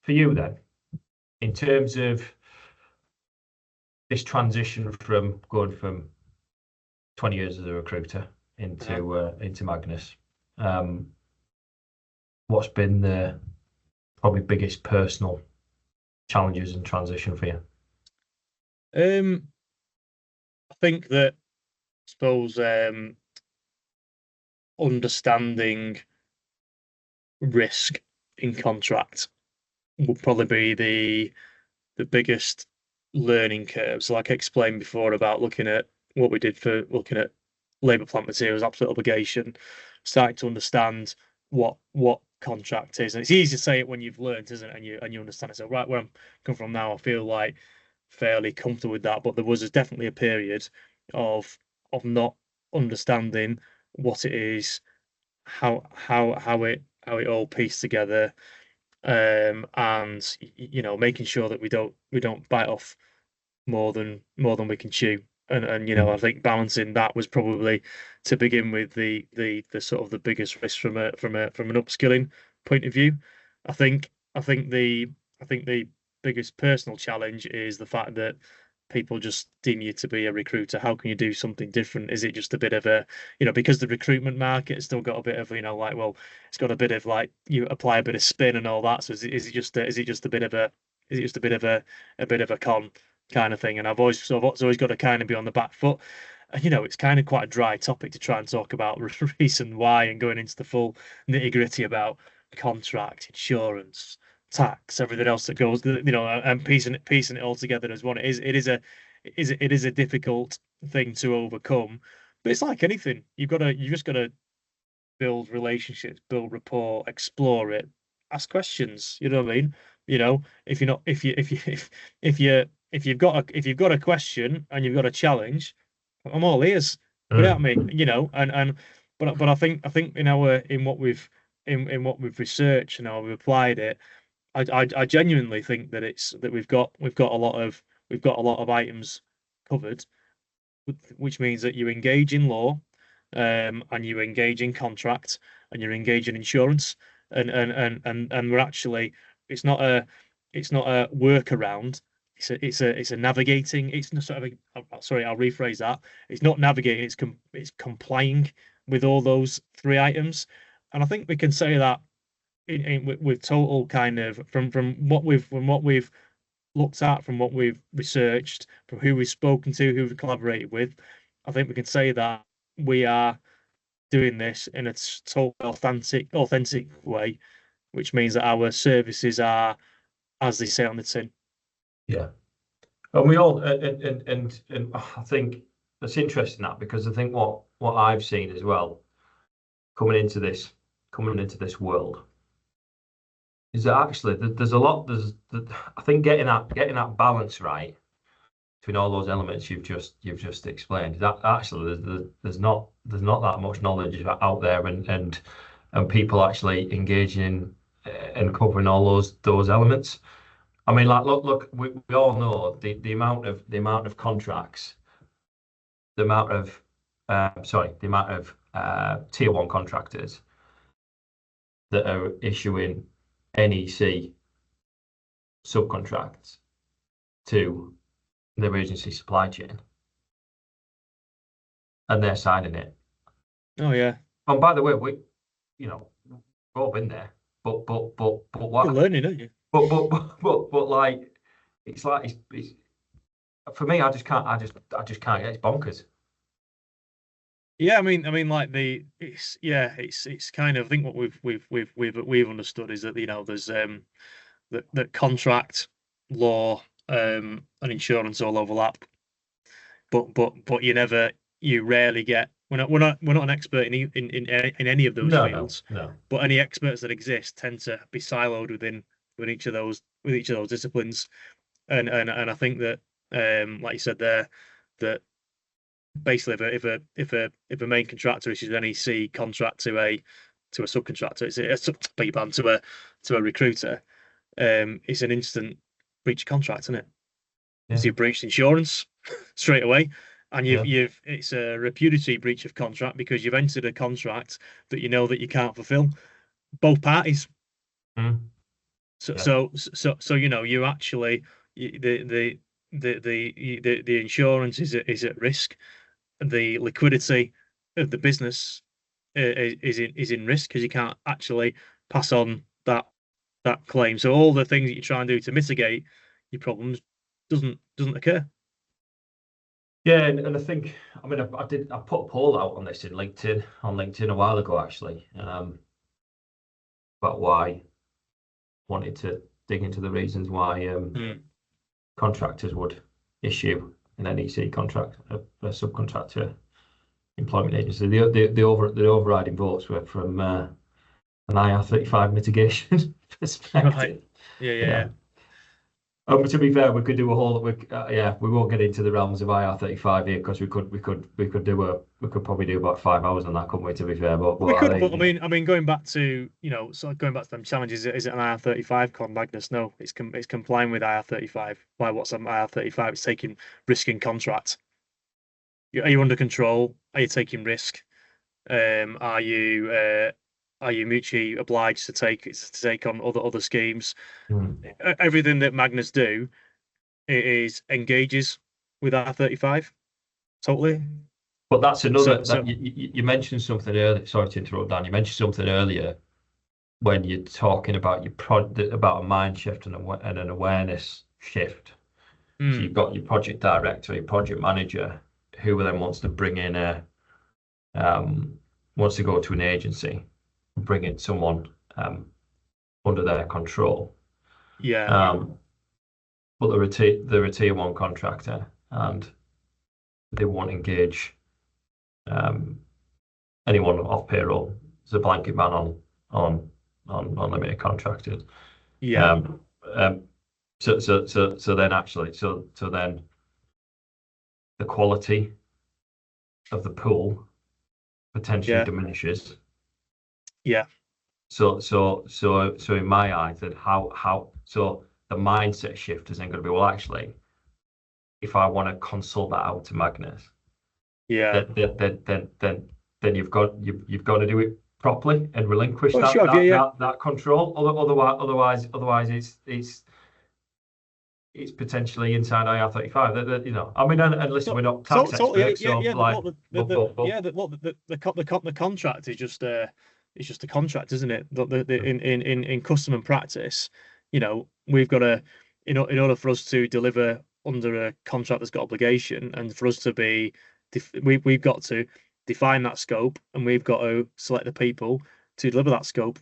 for you then, in terms of this transition from going from 20 years as a recruiter into Magnus, what's been the probably biggest personal challenges and transition for you? I think that, I suppose, understanding risk in contract would probably be the biggest learning curves. Like I explained before about looking at what we did for looking at labour plant materials, absolute obligation, starting to understand what contract is. And it's easy to say it when you've learned, isn't it? And you understand it. So right where I'm coming from now, I feel like fairly comfortable with that. But there was definitely a period of not understanding what it is, how it all pieced together, and making sure that we don't bite off more than we can chew. And I think balancing that was probably, to begin with, the sort of the biggest risk from an upskilling point of view. I think the biggest personal challenge is the fact that people just deem you to be a recruiter. How can you do something different? Is it just a bit of a, because the recruitment market has still got a bit of, like, well, it's got a bit of like, you apply a bit of spin and all that. So is it just a bit of a con kind of thing? And I've always got to kind of be on the back foot. It's kind of quite a dry topic to try and talk about reason why and going into the full nitty gritty about contract, insurance, tax, everything else that goes, and piecing it all together as one. It is a difficult thing to overcome, but it's like anything. You just gotta build relationships, build rapport, explore it, ask questions. You know what I mean? If you've got a question and you've got a challenge, I'm all ears. Put it at me. But I think in what we've researched and how we've applied it, I genuinely think that we've got a lot of items covered, which means that you engage in law, and you engage in contract, and you're engaged in insurance, and we're actually, it's not a workaround. It's a navigating. It's not sort of sorry, I'll rephrase that. It's not navigating. It's complying with all those three items, and I think we can say that with total kind of from what we've looked at, from what we've researched, from who we've spoken to, who we've collaborated with. I think we can say that we are doing this in a total authentic way, which means that our services are as they say on the tin. Yeah, and we all and I think that's interesting, that, because I think what I've seen as well coming into this world is that actually I think getting that balance right between all those elements you've just explained, that actually there's not that much knowledge out there and people actually engaging and covering all those elements. I mean, like, look, we all know the amount of contracts, the amount of tier one contractors that are issuing NEC subcontracts to the emergency supply chain, and they're signing it. Oh yeah. And by the way, we've all been there, but what? You're learning, aren't you? But like, it's for me. I just can't get it. It's bonkers. Yeah, I mean, like it's kind of, I think what we've understood is that there's that contract law and insurance all overlap, but you rarely get. We're not an expert in any of those fields. No. But any experts that exist tend to be siloed within each of those disciplines, and I think that like you said there, that basically if a main contractor issues an NEC contract to a subcontractor, to a recruiter, it's an instant breach of contract, isn't it? Yeah. So you've breached insurance straight away, and it's a repudiatory breach of contract because you've entered a contract that you know that you can't fulfill, both parties. So you actually the insurance is at risk. The liquidity of the business is in risk because you can't actually pass on that claim. So all the things that you try and do to mitigate your problems doesn't occur. Yeah, and I think, I mean, I put a poll out on this on LinkedIn a while ago actually, about why wanted to dig into the reasons why contractors would issue an NEC contract, a subcontractor employment agency. The overriding votes were from an IR35 mitigation perspective. Right. Yeah. To be fair, we could do a whole. We won't get into the realms of IR35 here because we could probably do about 5 hours on that, couldn't we? To be fair, but We could, but I mean, going back to going back to them challenges, is it an IR35 con, Magnus? No, it's complying with IR35. Why? What's an IR35? It's taking risk in contract. Are you under control? Are you taking risk? Are you mutually obliged to take on other schemes? Everything that Magnus do is engages with IR35 totally. But that's another. You mentioned something earlier. Sorry to interrupt, Dan. You mentioned something earlier when you're talking about about a mind shift and an awareness shift. So you've got your project director, your project manager, who then wants to bring in wants to go to an agency and bring in someone under their control. Yeah. But they're a tier one contractor and they won't engage anyone off payroll. There's a blanket ban on limited contractors. Yeah. So then the quality of the pool potentially diminishes. Yeah. So in my eyes, that so the mindset shift isn't going to be, well, actually, if I want to consult that out to Magnus, then you've got to do it properly and relinquish that control. Otherwise, it's potentially inside IR35. I mean, and listen, we're not tax experts, the contract is just a contract, isn't it? In custom and practice, we've got to, in order for us to deliver under a contract that's got obligation, and for us to be, we've got to define that scope, and we've got to select the people to deliver that scope.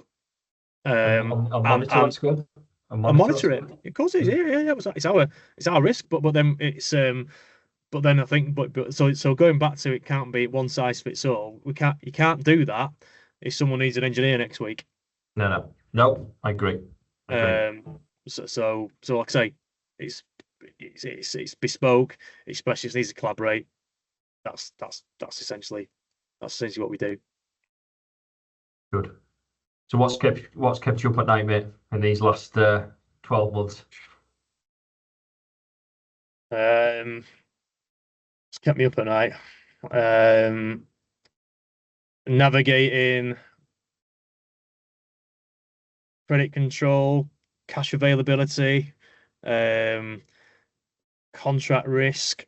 And monitor that scope. And monitor it. Of course it is. Yeah. It's our risk, but then it's but then I think so going back to, it can't be one size fits all. You can't do that if someone needs an engineer next week. No, I agree. So like I say, it's bespoke. Each specialist needs to collaborate. That's essentially what we do. Good. So what's kept you up at night, mate, in these last 12 months? It's kept me up at night. Navigating credit control, cash availability, contract risk,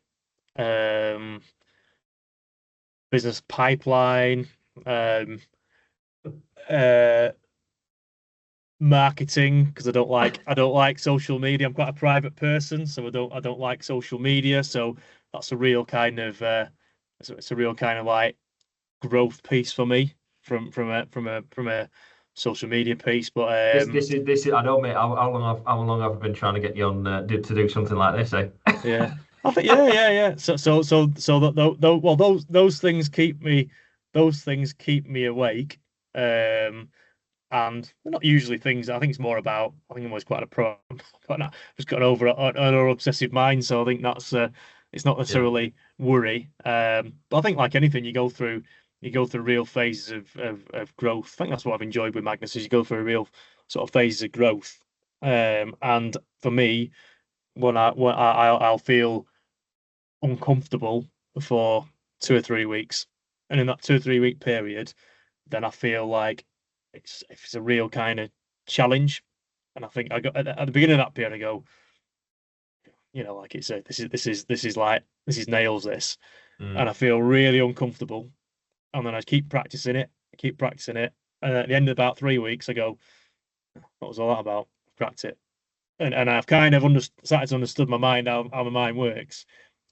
business pipeline, marketing, because I don't like social media. I'm quite a private person, so I don't like social media. So that's a real kind of it's a real kind of like growth piece for me from a social media piece. But this is I don't, mate. How long have I been trying to get you on to do something like this, eh? Yeah, I think yeah. So well, those things keep me awake. And they're not usually things. I think it's more about. I think I'm always quite a pro. Just got an obsessive mind. So I think that's it's not necessarily worry. But I think, like anything, you go through real phases of growth. I think that's what I've enjoyed with Magnus, is you go through a real sort of phases of growth. And for me, when I'll feel uncomfortable for 2 or 3 weeks, and in that 2 or 3 week period, then I feel like it's a real kind of challenge, And I think I got at the beginning of that period, I go, like this is nails this, and I feel really uncomfortable. And then I keep practicing it, and at the end of about 3 weeks, I go, what was all that about? Cracked it, and I've kind of started to understood my mind, how my mind works,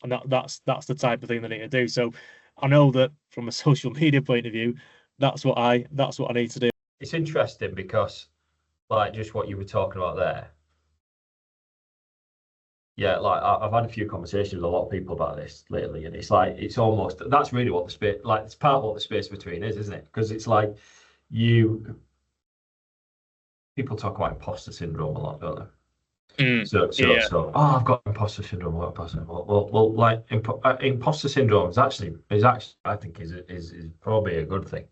and that's the type of thing that I need to do. So I know that from a social media point of view, that's what I need to do. It's interesting because, like, just what you were talking about there. Yeah, like I've had a few conversations with a lot of people about this lately, and it's like it's almost that's really what the space, like, it's part of what the space between is, isn't it? Because it's like people talk about imposter syndrome a lot, don't they? So, I've got imposter syndrome. Well, like imposter syndrome is actually I think is probably a good thing,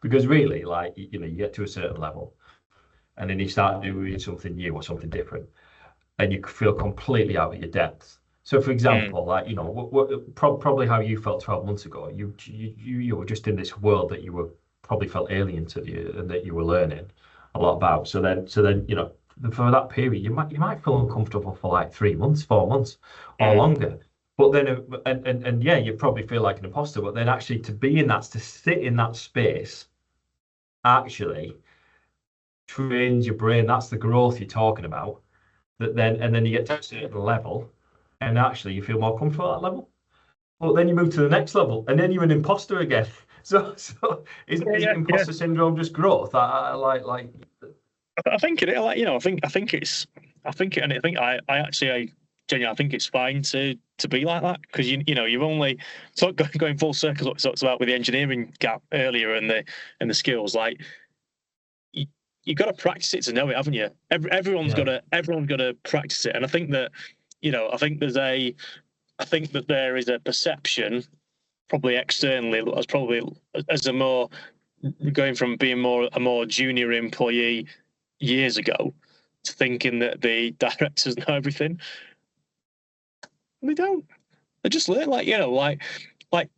because really, like, you get to a certain level, and then you start doing something new or something different, and you feel completely out of your depth. So, for example, like, probably how you felt 12 months ago, you were just in this world that you were probably felt alien to you, and that you were learning a lot about. So then, for that period, you might feel uncomfortable for like 3 months, 4 months, or longer. But then, and yeah, you probably feel like an imposter. But then, actually, to sit in that space, actually trains your brain. That's the growth you're talking about. And then you get to a certain level, and actually you feel more comfortable at that level. But then you move to the next level, and then you're an imposter again. So isn't imposter syndrome just growth? I think it, like, I think I think it's fine to be like that, because you've only going full circle what we talked about with the engineering gap earlier, and the skills, like, you've got to practice it to know it, haven't you? Everyone's got to practice it, and I think that I think that there is a perception, probably externally, as a more going from being a more junior employee years ago to thinking that the directors know everything. They don't. They just learn, like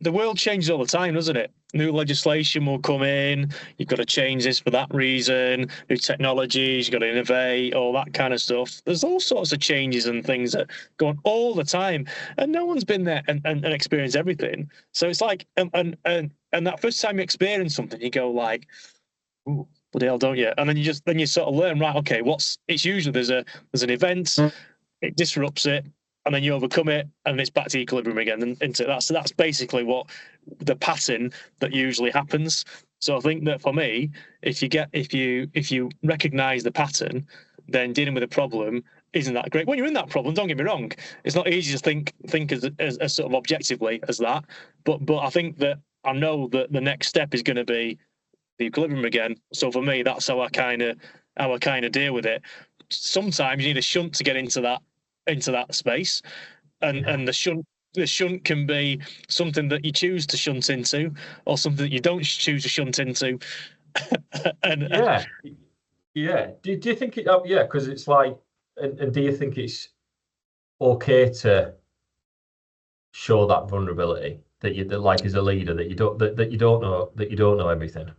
the world changes all the time, doesn't it? New legislation will come in. You've got to change this for that reason. New technologies, you've got to innovate, all that kind of stuff. There's all sorts of changes and things that go on all the time, and no one's been there and experienced everything. So it's like, and that first time you experience something, you go like, "Ooh, bloody hell, don't you?" And then you sort of learn, right? Okay, it's usually there's an event, it disrupts it, and then you overcome it, and it's back to equilibrium again. And that's basically what the pattern that usually happens. So I think that for me, if you recognise the pattern, then dealing with the problem isn't that great. When you're in that problem, don't get me wrong, it's not easy to think as sort of objectively as that. But I think that I know that the next step is going to be the equilibrium again. So for me, that's how I kind of deal with it. Sometimes you need a shunt to get into that space, and the shunt can be something that you choose to shunt into, or something that you don't choose to shunt into. Yeah. Do you think it? Because it's like, and do you think it's okay to show that vulnerability that like, as a leader, that you don't know everything?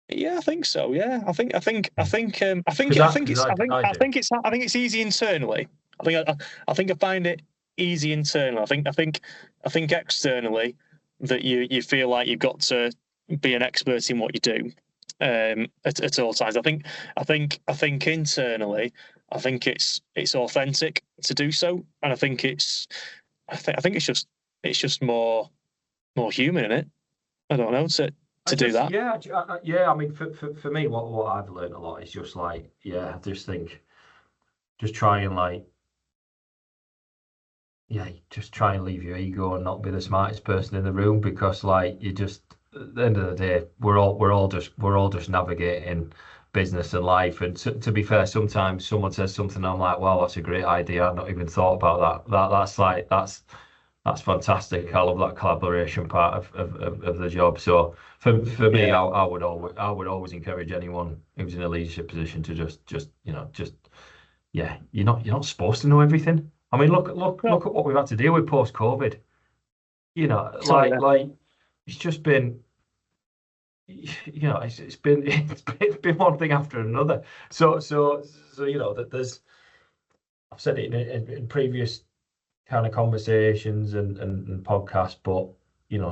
Yeah, I think so. Yeah, I think it's easy internally. I find it easy internally. I think externally that you feel like you've got to be an expert in what you do at all times. I think internally, I think it's authentic to do so, and I think it's just more human in it. I don't know, to do that. Yeah. I mean, for me, what I've learned a lot is just like, just try and just try and leave your ego and not be the smartest person in the room, because, like, you just, at the end of the day, we're all just navigating business and life. And to be fair, sometimes someone says something, I'm like, wow, that's a great idea. I've not even thought about that. That's fantastic. I love that collaboration part of the job. So for me, I would always encourage anyone who's in a leadership position to just you're not supposed to know everything. I mean, look at what we've had to deal with post-COVID. Like it's just been it's been one thing after another. So that there's, I've said it in previous kind of conversations and podcasts, but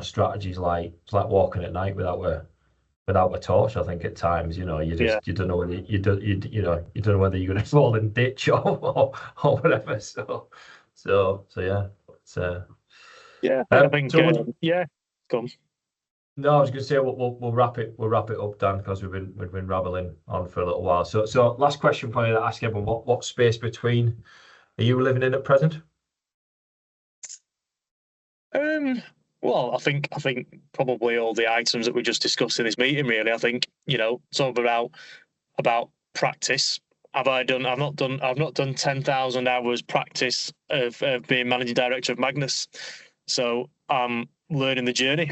strategies like it's like walking at night without a torch. I think at times, you don't know whether you don't know whether you're going to fall in ditch or whatever. So yeah. I think so come. No, I was going to say we'll wrap it up, Dan, because we've been rambling on for a little while. So last question for you to ask everyone: what space between are you living in at present? Well, I think probably all the items that we just discussed in this meeting. Really, I think some about practice. I've not done 10,000 hours practice of being managing director of Magnus, so I'm learning the journey.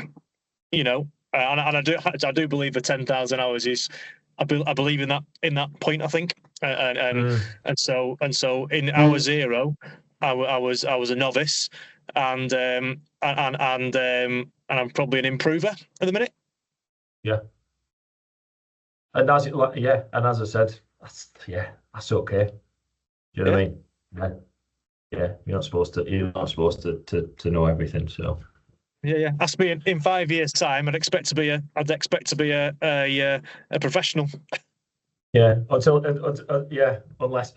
And I do believe the 10,000 hours is. I believe in that point. I think, and so in hour zero, I was a novice, and I'm probably an improver at the minute. Yeah. And as I said, that's okay. Do you know what I mean? Yeah. You're not supposed to know everything. So. Yeah. Ask me in 5 years' time. I'd expect to be a professional. Yeah. Unless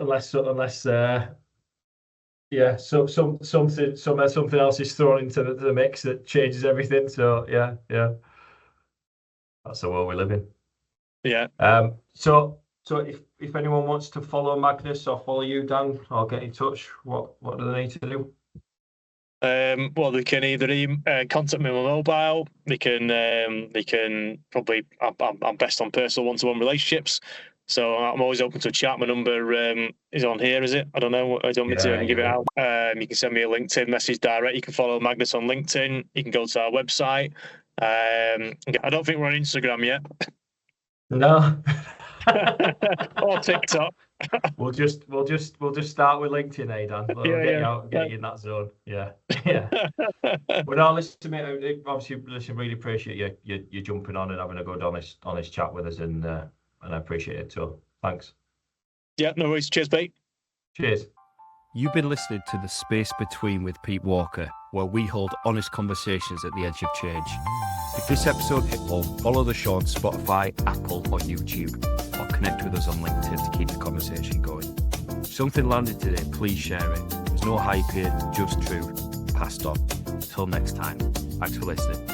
something else is thrown into the mix that changes everything. So yeah. That's the world we live in. Yeah. So if anyone wants to follow Magnus or follow you, Dan, or get in touch, what do they need to do? Well, they can either contact me on my mobile. They can probably. I'm best on personal one-to-one relationships, so I'm always open to a chat. My number is on here, is it? I don't know. I don't mean to give it out. You can send me a LinkedIn message direct. You can follow Magnus on LinkedIn. You can go to our website. I don't think we're on Instagram yet. No. Or TikTok. We'll just start with LinkedIn, Dan. We'll get you in that zone. Yeah. But no, listen, mate. Obviously, really appreciate you jumping on and having a good honest chat with us, and I appreciate it too. Thanks. Yeah, no worries. Cheers, mate. Cheers. You've been listening to The Space Between with Pete Walker, where we hold honest conversations at the edge of change. If this episode hit home, follow the show on Spotify, Apple or YouTube, or connect with us on LinkedIn to keep the conversation going. If something landed today, please share it. There's no hype here, just truth, passed on. Until next time, thanks for listening.